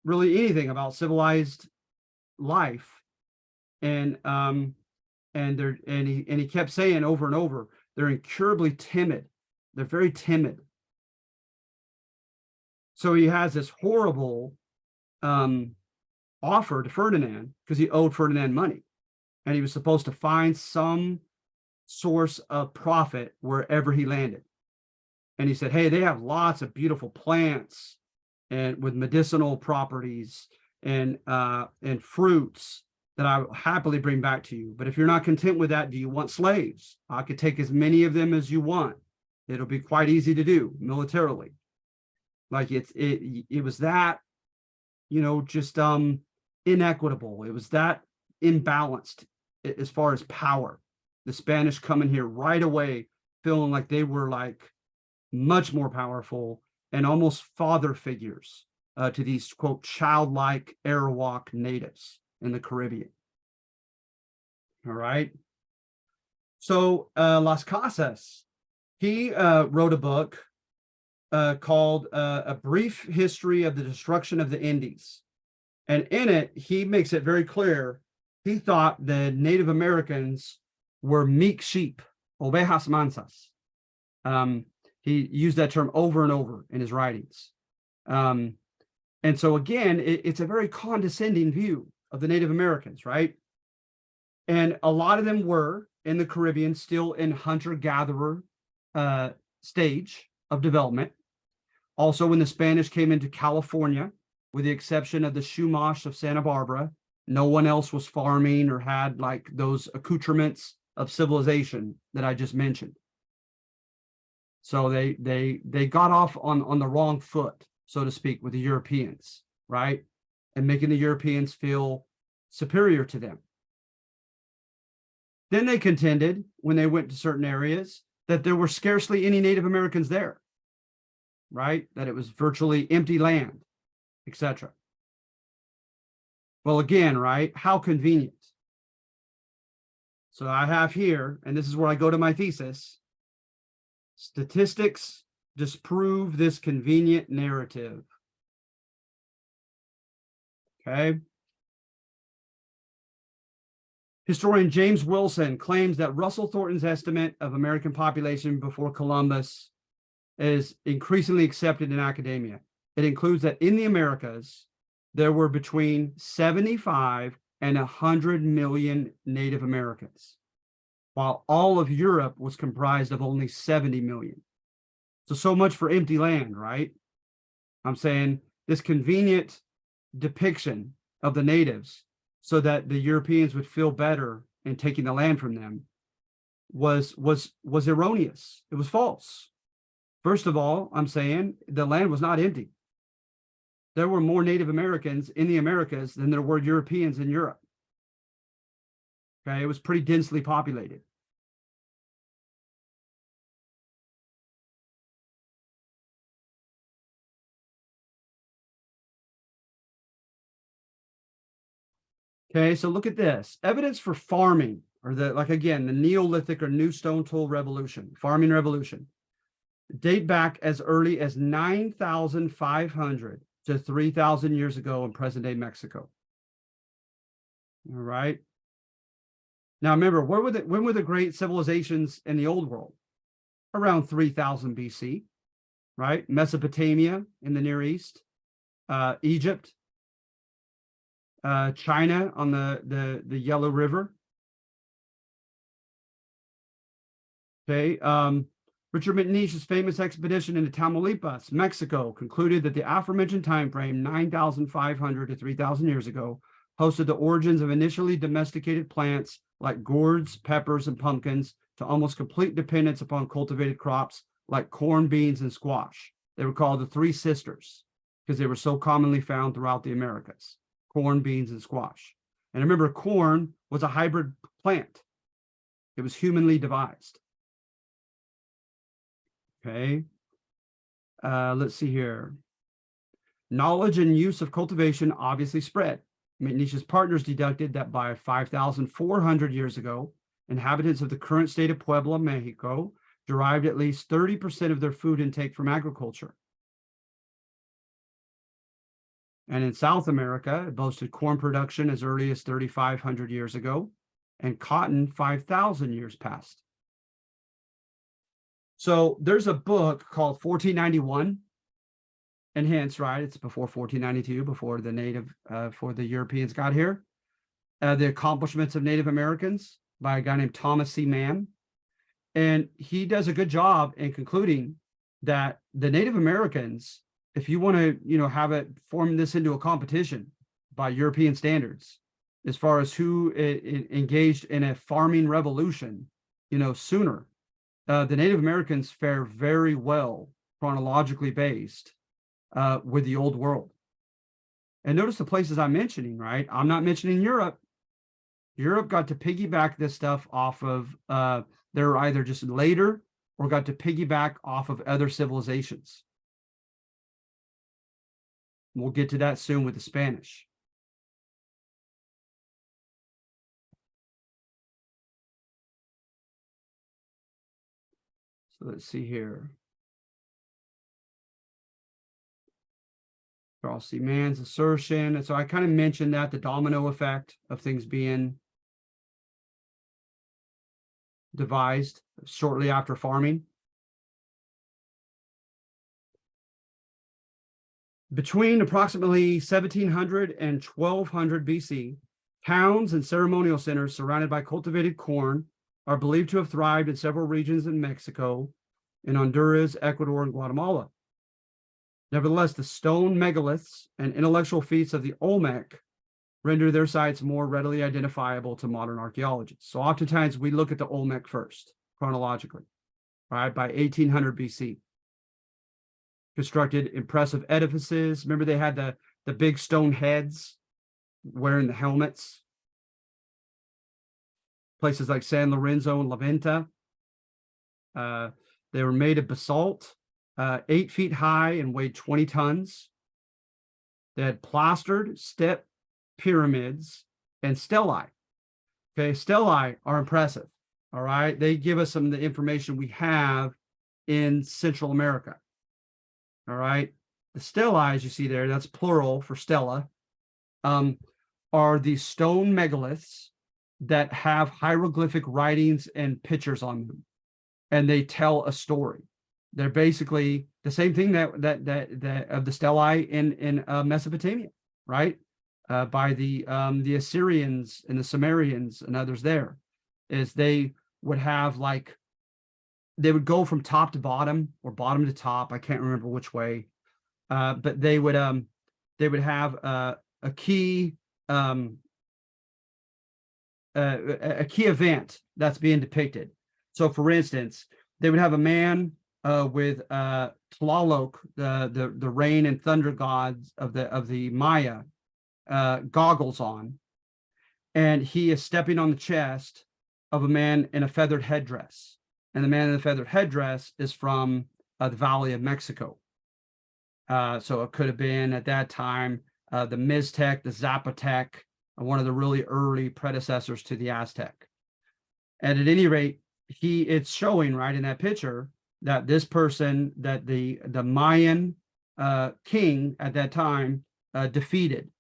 S1: really anything about civilized life, and he kept saying over and over, they're incurably timid. They're very timid. So he has this horrible offer to Ferdinand because he owed Ferdinand money, and he was supposed to find some source of profit wherever he landed. And he said, hey, they have lots of beautiful plants and with medicinal properties and fruits that I will happily bring back to you. But if you're not content with that, do you want slaves? I could take as many of them as you want. It'll be quite easy to do militarily. Like it was that, you know, just inequitable. It was that imbalanced as far as power. The Spanish coming here right away, feeling like they were like much more powerful and almost father figures to these, quote, childlike Arawak natives in the Caribbean. All right. So Las Casas, he wrote a book called A Brief History of the Destruction of the Indies. And in it, he makes it very clear he thought the Native Americans were meek sheep, ovejas mansas. He used that term over and over in his writings. And so again, it's a very condescending view of the Native Americans, right? And a lot of them were in the Caribbean, still in hunter-gatherer stage of development. Also, when the Spanish came into California, with the exception of the Chumash of Santa Barbara, no one else was farming or had like those accoutrements of civilization that I just mentioned. So they got off on the wrong foot, so to speak, with the Europeans, right? And making the Europeans feel superior to them. Then they contended, when they went to certain areas, that there were scarcely any Native Americans there, right? That it was virtually empty land, etc. Well, again, right? How convenient. So I have here, and this is where I go to my thesis, statistics disprove this convenient narrative. Okay. Historian James Wilson claims that Russell Thornton's estimate of American population before Columbus is increasingly accepted in academia. It includes that in the Americas, there were between 75 and 100 million Native Americans, while all of Europe was comprised of only 70 million. So much for empty land, right? I'm saying this convenient depiction of the natives so that the Europeans would feel better in taking the land from them was erroneous. It was false. First of all, I'm saying the land was not empty. There were more Native Americans in the Americas than there were Europeans in Europe. Okay, it was pretty densely populated. Okay, so look at this. Evidence for farming, or the Neolithic or New Stone Tool Revolution, farming revolution, date back as early as 9,500 to 3,000 years ago in present-day Mexico. All right. Now remember, when were the great civilizations in the old world? Around 3,000 BC, right? Mesopotamia in the Near East, Egypt, China on the Yellow River. Okay. Richard McNeish's famous expedition into Tamaulipas, Mexico, concluded that the aforementioned time frame, 9,500 to 3,000 years ago, hosted the origins of initially domesticated plants like gourds, peppers, and pumpkins, to almost complete dependence upon cultivated crops like corn, beans, and squash. They were called the Three Sisters because they were so commonly found throughout the Americas: corn, beans, and squash. And remember, corn was a hybrid plant. It was humanly devised. Okay. Let's see here. Knowledge and use of cultivation obviously spread. McNeish's partners deducted that by 5,400 years ago, inhabitants of the current state of Puebla, Mexico, derived at least 30% of their food intake from agriculture. And in South America, it boasted corn production as early as 3,500 years ago, and cotton 5,000 years past. So there's a book called 1491, and hence, right, it's before 1492, before the Europeans got here. The Accomplishments of Native Americans by a guy named Thomas C. Mann. And he does a good job in concluding that the Native Americans, if you want to, have it form this into a competition by European standards, as far as who engaged in a farming revolution, sooner, the Native Americans fare very well, chronologically based, with the old world. And notice the places I'm mentioning, right? I'm not mentioning Europe. Europe got to piggyback this stuff off of, they're either just later or got to piggyback off of other civilizations. We'll get to that soon with the Spanish. So let's see here. I'll see man's assertion. And so I kind of mentioned that the domino effect of things being devised shortly after farming. Between approximately 1700 and 1200 BC, towns and ceremonial centers surrounded by cultivated corn are believed to have thrived in several regions in Mexico, in Honduras, Ecuador, and Guatemala. Nevertheless, the stone megaliths and intellectual feats of the Olmec render their sites more readily identifiable to modern archaeologists. So oftentimes we look at the Olmec first, chronologically, right, by 1800 BC. Constructed impressive edifices. Remember, they had the big stone heads wearing the helmets. Places like San Lorenzo and La Venta. They were made of basalt, 8 feet high and weighed 20 tons. They had plastered step pyramids and stelae. Okay, stelae are impressive. All right, they give us some of the information we have in Central America. All right, the stelae, as you see there, that's plural for stela, are these stone megaliths that have hieroglyphic writings and pictures on them, and they tell a story. They're basically the same thing that of the stelae in Mesopotamia, right? By the Assyrians and the Sumerians and others there, is they would have like, they would go from top to bottom or bottom to top. I can't remember which way, but they would have a key event that's being depicted. So, for instance, they would have a man with Tlaloc, the rain and thunder gods of the Maya, goggles on, and he is stepping on the chest of a man in a feathered headdress. And the man in the feathered headdress is from the Valley of Mexico. So it could have been at that time the Miztec, the Zapotec, one of the really early predecessors to the Aztec. And at any rate, it's showing right in that picture that this person, that the Mayan king at that time defeated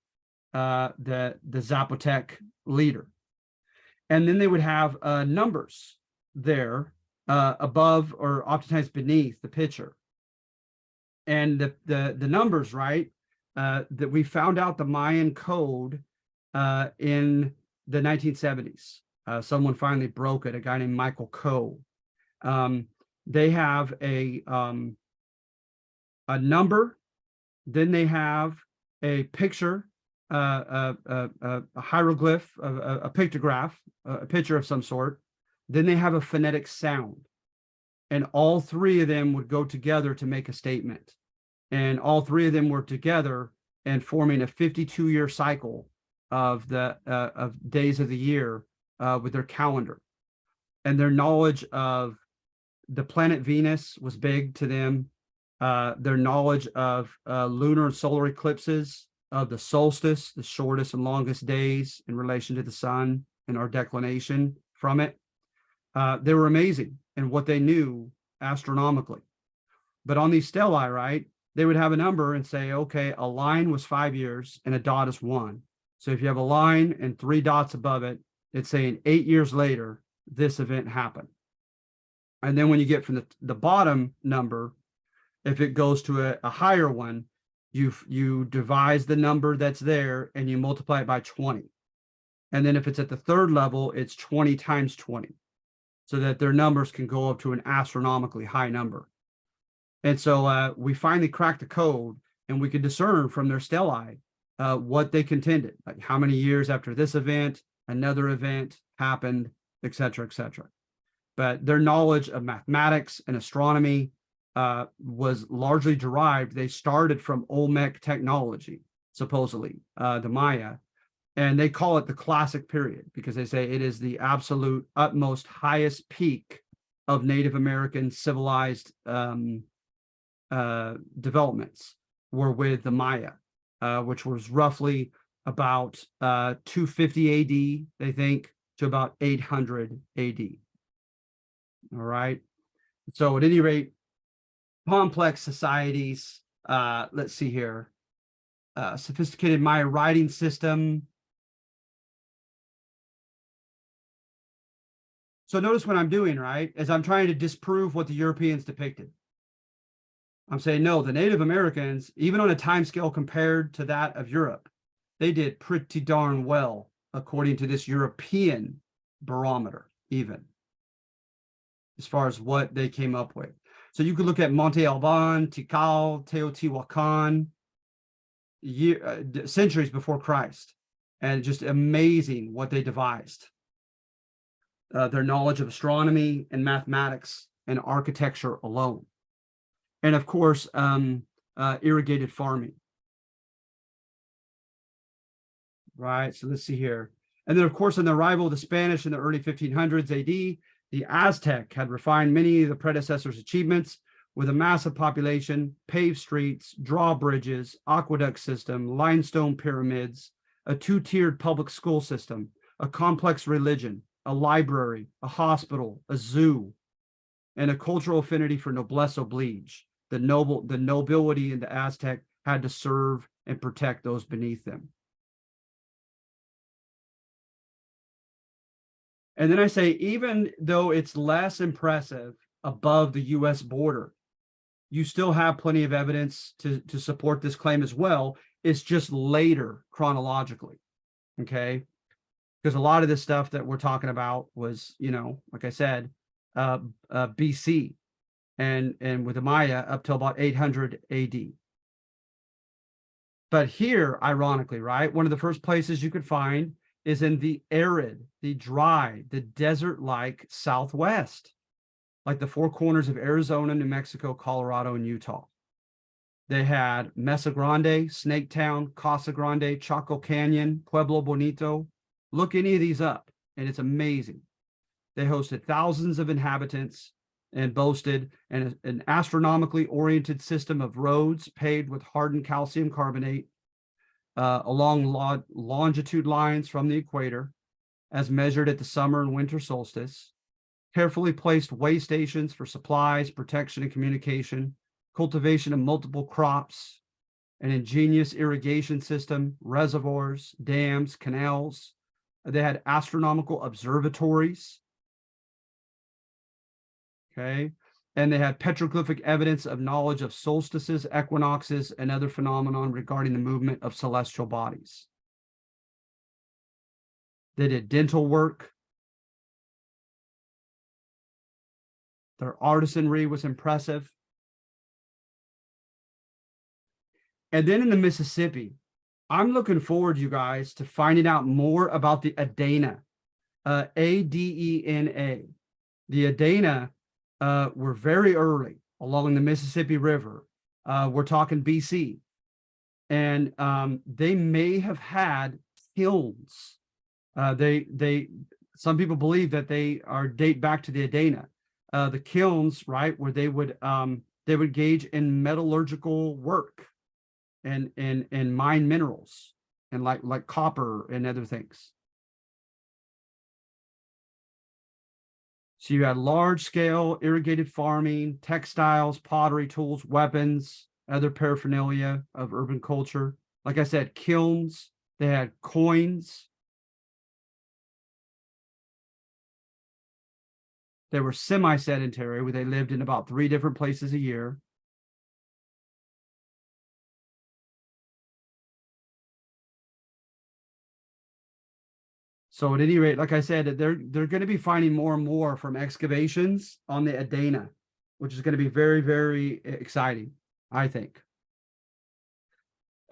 S1: the Zapotec leader. And then they would have numbers there above or oftentimes beneath the picture. And the numbers, right, that we found out the Mayan code in the 1970s. Someone finally broke it, a guy named Michael Coe. They have a number, then they have a picture, a hieroglyph, a pictograph, a picture of some sort. Then they have a phonetic sound. And all three of them would go together to make a statement. And all three of them were together and forming a 52-year cycle of days of the year with their calendar. And their knowledge of the planet Venus was big to them. Their knowledge of lunar and solar eclipses, of the solstice, the shortest and longest days in relation to the sun, and our declination from it. They were amazing in what they knew astronomically. But on these stelae, right, they would have a number and say, okay, a line was 5 years and a dot is 1. So if you have a line and 3 dots above it, it's saying 8 years later, this event happened. And then when you get from the bottom number, if it goes to a higher one, you devise the number that's there and you multiply it by 20. And then if it's at the third level, it's 20 times 20, so that their numbers can go up to an astronomically high number. And so we finally cracked the code, and we could discern from their stelae what they contended, like how many years after this event, another event happened, et cetera, et cetera. But their knowledge of mathematics and astronomy was largely derived. They started from Olmec technology, supposedly, the Maya, And they call it the classic period because they say it is the absolute utmost highest peak of Native American civilized developments were with the Maya, which was roughly about 250 AD, they think, to about 800 AD. All right. So at any rate, complex societies. Let's see here. Sophisticated Maya writing system. So notice what I'm doing, right, is I'm trying to disprove what the Europeans depicted. I'm saying, no, the Native Americans, even on a time scale compared to that of Europe, they did pretty darn well, according to this European barometer, even, as far as what they came up with. So you could look at Monte Alban, Tikal, Teotihuacan, centuries before Christ, and just amazing what they devised. Their knowledge of astronomy and mathematics and architecture alone. And of course, irrigated farming. Right, so let's see here. And then, of course, on the arrival of the Spanish in the early 1500s AD, the Aztec had refined many of the predecessors' achievements with a massive population, paved streets, drawbridges, aqueduct system, limestone pyramids, a two-tiered public school system, a complex religion, a library, a hospital, a zoo, and a cultural affinity for noblesse oblige. The nobility in the Aztec had to serve and protect those beneath them. And then I say, even though it's less impressive above the US border, you still have plenty of evidence to support this claim as well. It's just later chronologically, okay? Because a lot of this stuff that we're talking about was, like I said, BC, and with the Maya up till about 800 AD. But here, ironically, right, one of the first places you could find is in the arid, the dry, the desert-like Southwest, like the four corners of Arizona, New Mexico, Colorado, and Utah. They had Mesa Grande, Snaketown, Casa Grande, Chaco Canyon, Pueblo Bonito. Look any of these up, and it's amazing. They hosted thousands of inhabitants and boasted an astronomically oriented system of roads paved with hardened calcium carbonate along longitude lines from the equator, as measured at the summer and winter solstice, carefully placed way stations for supplies, protection, and communication, cultivation of multiple crops, an ingenious irrigation system, reservoirs, dams, canals. They had astronomical observatories. Okay. And they had petroglyphic evidence of knowledge of solstices, equinoxes, and other phenomenon regarding the movement of celestial bodies. They did dental work. Their artisanry was impressive. And then in the Mississippi, I'm looking forward, you guys, to finding out more about the Adena, Adena. The Adena were very early along the Mississippi River. We're talking BC. And they may have had kilns. Some people believe that they date back to the Adena. The kilns, right, where they would engage in metallurgical work and mine minerals and like copper and other things. So you had large scale irrigated farming, textiles, pottery tools, weapons, other paraphernalia of urban culture. Like I said, kilns, they had coins. They were semi-sedentary, where they lived in about 3 different places a year. So at any rate, like I said, they're going to be finding more and more from excavations on the Adena, which is going to be very, very exciting, I think.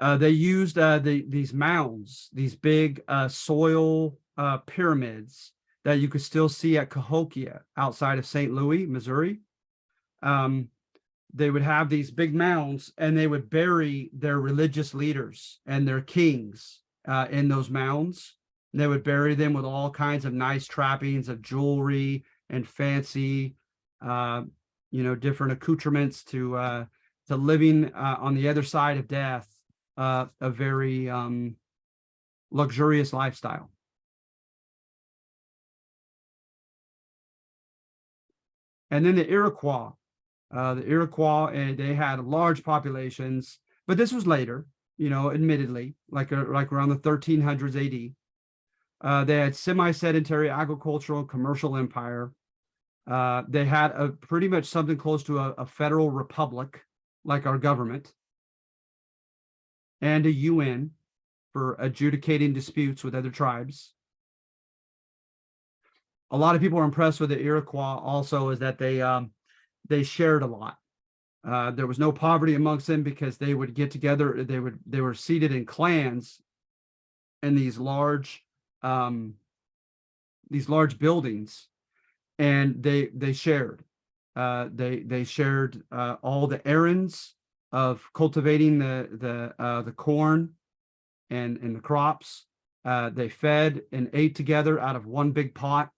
S1: They used these mounds, these big soil pyramids that you could still see at Cahokia outside of St. Louis, Missouri. They would have these big mounds, and they would bury their religious leaders and their kings in those mounds. And they would bury them with all kinds of nice trappings of jewelry and fancy, different accoutrements to living on the other side of death, a very luxurious lifestyle. And then the Iroquois. They had large populations, but this was later, admittedly, like around the 1300s AD. They had semi-sedentary agricultural commercial empire. They had a pretty much something close to a federal republic, like our government, and a UN for adjudicating disputes with other tribes. A lot of people are impressed with the Iroquois also is that they shared a lot. There was no poverty amongst them because they would get together. They were seated in clans in these large buildings, and they shared. They shared all the errands of cultivating the corn and the crops. They fed and ate together out of one big pot.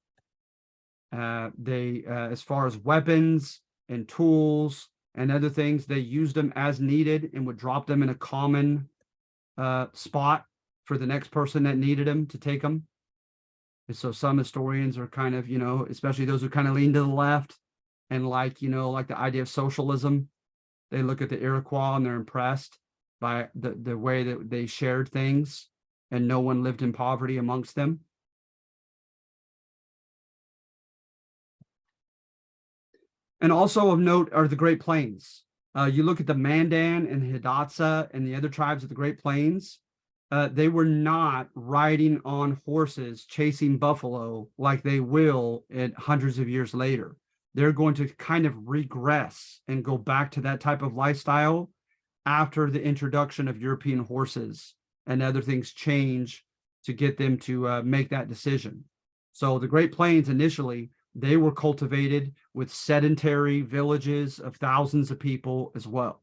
S1: As far as weapons and tools and other things, they used them as needed and would drop them in a common spot for the next person that needed them to take them. And so some historians are kind of, especially those who kind of lean to the left and like the idea of socialism, they look at the Iroquois and they're impressed by the way that they shared things and no one lived in poverty amongst them. And also of note are the Great Plains. You look at the Mandan and the Hidatsa and the other tribes of the Great Plains, they were not riding on horses chasing buffalo like they will hundreds of years later. They're going to kind of regress and go back to that type of lifestyle after the introduction of European horses and other things change to get them to make that decision. So the Great Plains initially, they were cultivated with sedentary villages of thousands of people as well.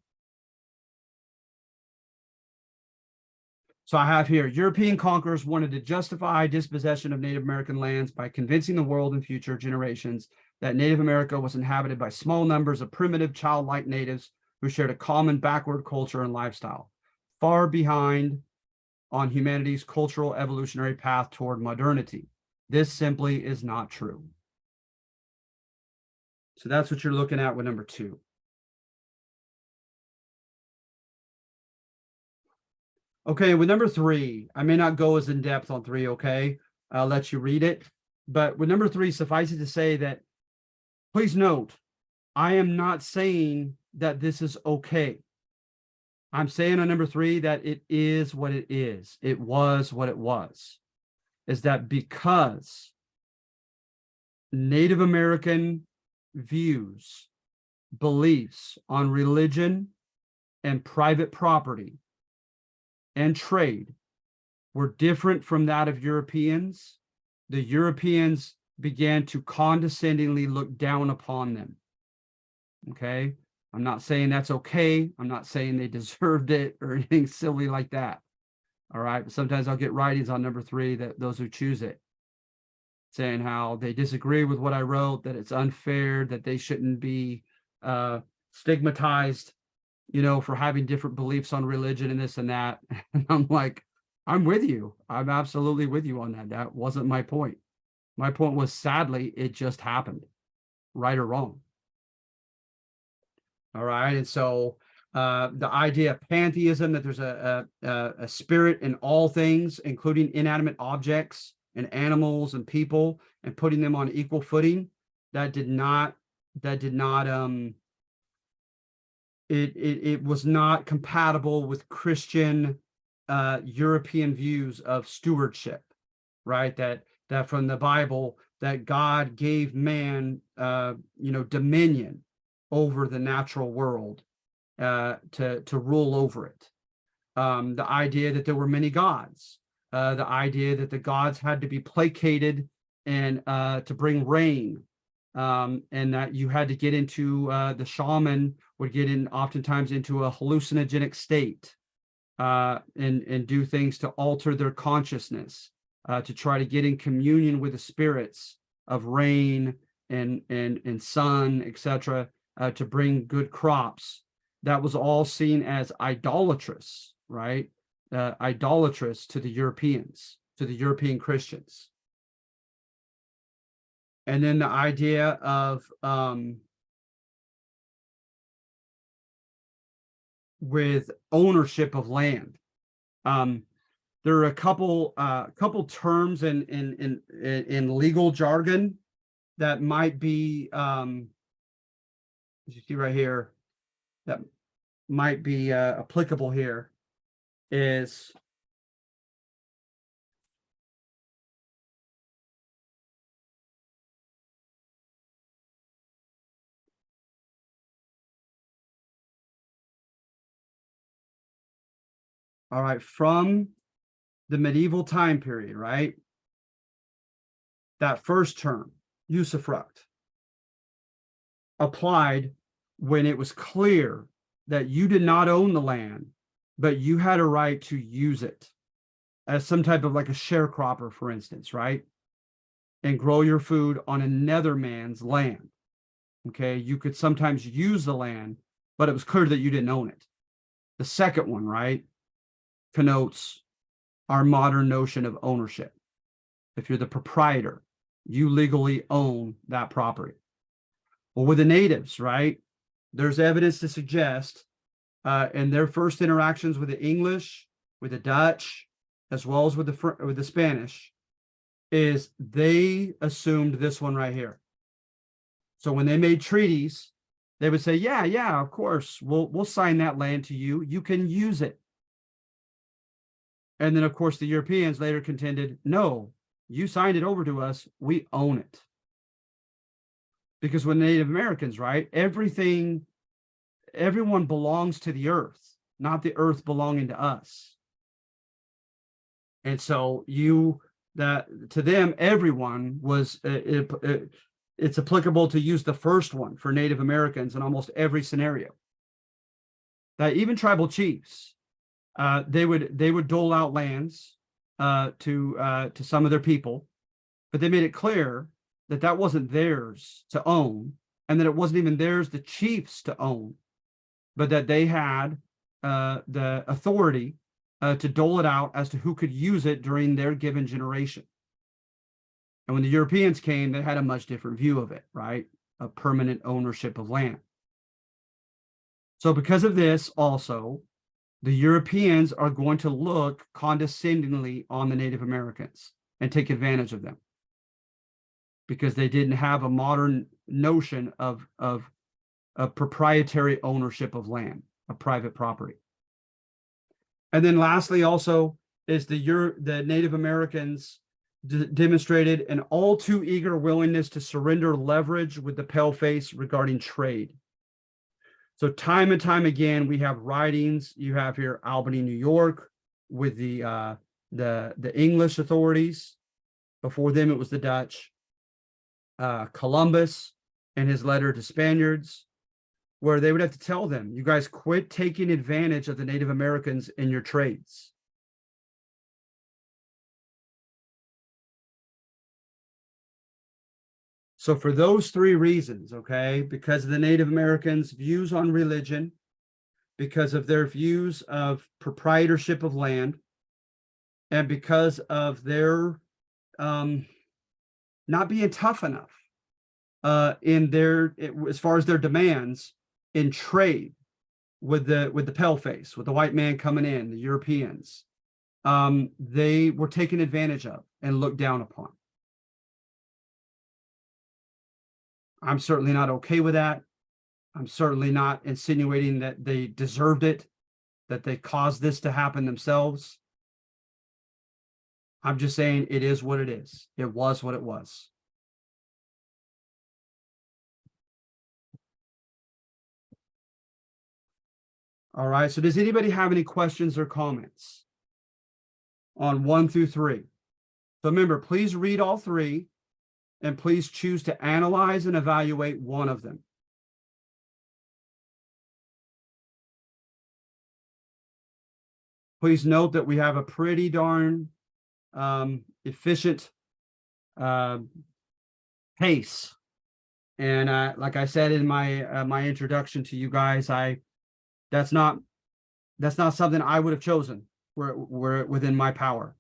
S1: So I have here, European conquerors wanted to justify dispossession of Native American lands by convincing the world and future generations that Native America was inhabited by small numbers of primitive, childlike natives who shared a common backward culture and lifestyle, far behind on humanity's cultural evolutionary path toward modernity. This simply is not true. So that's what you're looking at with number 2. Okay, with number 3, I may not go as in depth on 3, okay? I'll let you read it. But with number 3, suffice it to say that, please note, I am not saying that this is okay. I'm saying on number 3 that it is what it is. It was what it was. Is that because Native American views, beliefs on religion and private property and trade were different from that of Europeans, the Europeans began to condescendingly look down upon them. Okay? I'm not saying that's okay. I'm not saying they deserved it or anything silly like that. All right? But sometimes I'll get writings on number 3 that those who choose it, saying how they disagree with what I wrote, that it's unfair, that they shouldn't be stigmatized, for having different beliefs on religion and this and that. And I'm like, I'm with you. I'm absolutely with you on that. That wasn't my point. My point was, sadly, it just happened, right or wrong. All right. And so the idea of pantheism, that there's a spirit in all things, including inanimate objects and animals and people, and putting them on equal footing, it was not compatible with Christian European views of stewardship, right? That from the Bible, that God gave man dominion over the natural world, to rule over it. The idea that there were many gods, the idea that the gods had to be placated and to bring rain, and that you had to get into the shaman would get in oftentimes into a hallucinogenic state, and do things to alter their consciousness, to try to get in communion with the spirits of rain and sun, etc., to bring good crops. That was all seen as idolatrous, right? Idolatrous to the Europeans, to the European Christians. And then the idea of with ownership of land. There are a couple terms in legal jargon that might be as you see right here, that might be applicable here. Is all right, from the medieval time period, right? That first term, usufruct, applied when it was clear that you did not own the land, but you had a right to use it as some type of like a sharecropper, for instance, right? And grow your food on another man's land. Okay, you could sometimes use the land, but it was clear that you didn't own it. The second one, right, connotes our modern notion of ownership. If you're the proprietor, you legally own that property. Well, with the natives, right, there's evidence to suggest in their first interactions with the English, with the Dutch, as well as with the Spanish, is they assumed this one right here. So when they made treaties, they would say, yeah, of course, we'll sign that land to you. You can use it. And then, of course, the Europeans later contended, no, you signed it over to us. We own it. Because when Native Americans, right, everyone belongs to the earth, not the earth belonging to us. And so to them, everyone was, it's applicable to use the first one for Native Americans in almost every scenario. That even tribal chiefs, they would dole out lands to some of their people, but they made it clear that that wasn't theirs to own, and that it wasn't even theirs, the chiefs, to own, but that they had the authority to dole it out as to who could use it during their given generation. And when the Europeans came, they had a much different view of it, right? A permanent ownership of land. So because of this, also, the Europeans are going to look condescendingly on the Native Americans and take advantage of them, because they didn't have a modern notion of proprietary ownership of land, of private property. And then lastly, also, is the Native Americans demonstrated an all too eager willingness to surrender leverage with the paleface regarding trade. So time and time again, we have writings. You have here Albany, New York, with the English authorities. Before them, it was the Dutch. Columbus and his letter to Spaniards, where they would have to tell them, you guys quit taking advantage of the Native Americans in your trades. So for those three reasons, okay, because of the Native Americans' views on religion, because of their views of proprietorship of land, and because of their not being tough enough as far as their demands in trade with the paleface, with the white man coming in, the Europeans, they were taken advantage of and looked down upon. I'm certainly not okay with that. I'm certainly not insinuating that they deserved it, that they caused this to happen themselves. I'm just saying it is what it is. It was what it was. All right. So does anybody have any questions or comments on 1 through 3? So remember, please read all 3, and please choose to analyze and evaluate one of them. please note that we have a pretty darn efficient pace. And like I said in my my introduction to you guys, that's not something I would have chosen. We're within my power.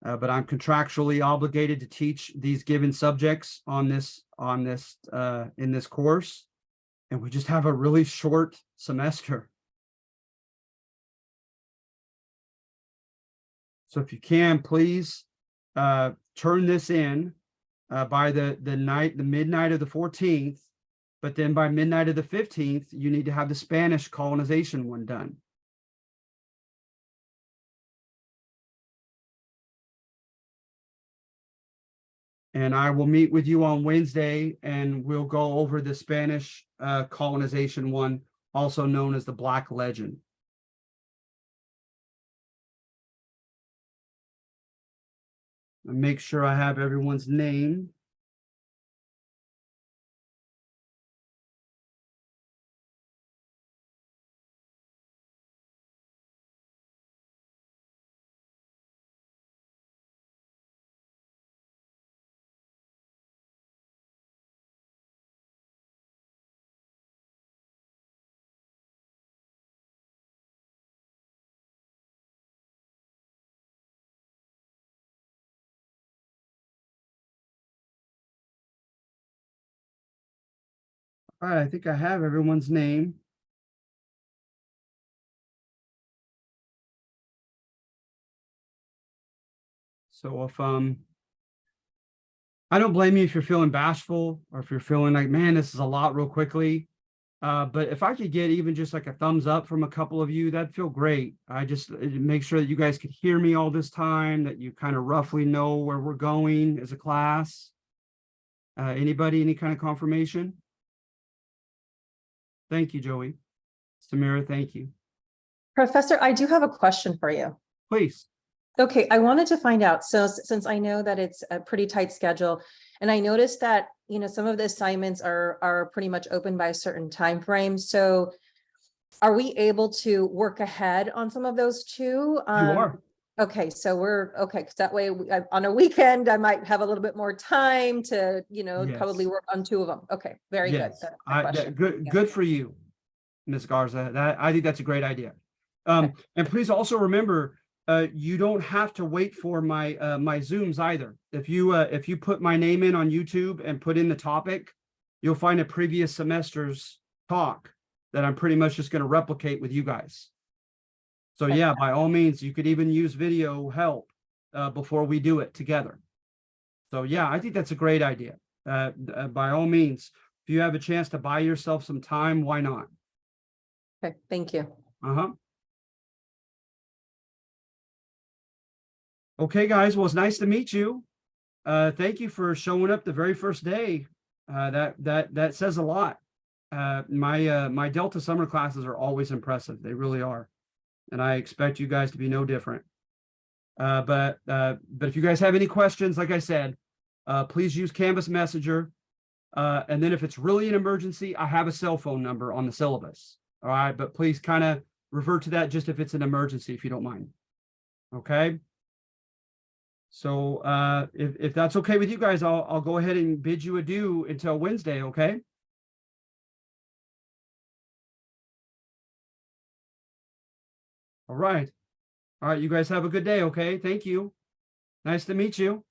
S1: But I'm contractually obligated to teach these given subjects on this in this course, and we just have a really short semester. So if you can, please turn this in by the midnight of the 14th, but then by midnight of the 15th, you need to have the Spanish colonization one done. And I will meet with you on Wednesday, and we'll go over the Spanish colonization one, also known as the Black Legend. And make sure I have everyone's name. All right, I think I have everyone's name. So if I don't blame you if you're feeling bashful or if you're feeling like, man, this is a lot real quickly. But if I could get even just like a thumbs up from a couple of you, that'd feel great. I just make sure that you guys could hear me all this time, that you kind of roughly know where we're going as a class. Anybody, any kind of confirmation? Thank you, Joey. Samira, thank you.
S2: Professor, I do have a question for you.
S1: Please.
S2: Okay, I wanted to find out, so since I know that it's a pretty tight schedule, and I noticed that, you know, some of the assignments are pretty much open by a certain time frame. So are we able to work ahead on some of those too?
S1: You are.
S2: Okay, so we're okay, because that way on a weekend, I might have a little bit more time to, you know,
S1: Yes.
S2: probably work on two of them. Okay, very
S1: Yes.
S2: good. That's my question.
S1: Good for you, Ms. Garza. I think that's a great idea.
S2: Okay.
S1: And please also remember, you don't have to wait for my my Zooms either. If you put my name in on YouTube and put in the topic, you'll find a previous semester's talk that I'm pretty much just going to replicate with you guys. So yeah, by all means, you could even use video help before we do it together. So yeah, I think that's a great idea. By all means, if you have a chance to buy yourself some time, why not?
S2: Okay, thank you.
S1: Okay, guys. Well, it's nice to meet you. Thank you for showing up the very first day. That says a lot. My Delta summer classes are always impressive. They really are, and I expect you guys to be no different. But if you guys have any questions, like I said, please use Canvas Messenger. And then if it's really an emergency, I have a cell phone number on the syllabus. All right, but please kind of revert to that just if it's an emergency, if you don't mind. Okay. So if that's okay with you guys, I'll go ahead and bid you adieu until Wednesday, okay? All right. All right, you guys have a good day, okay? Thank you. Nice to meet you.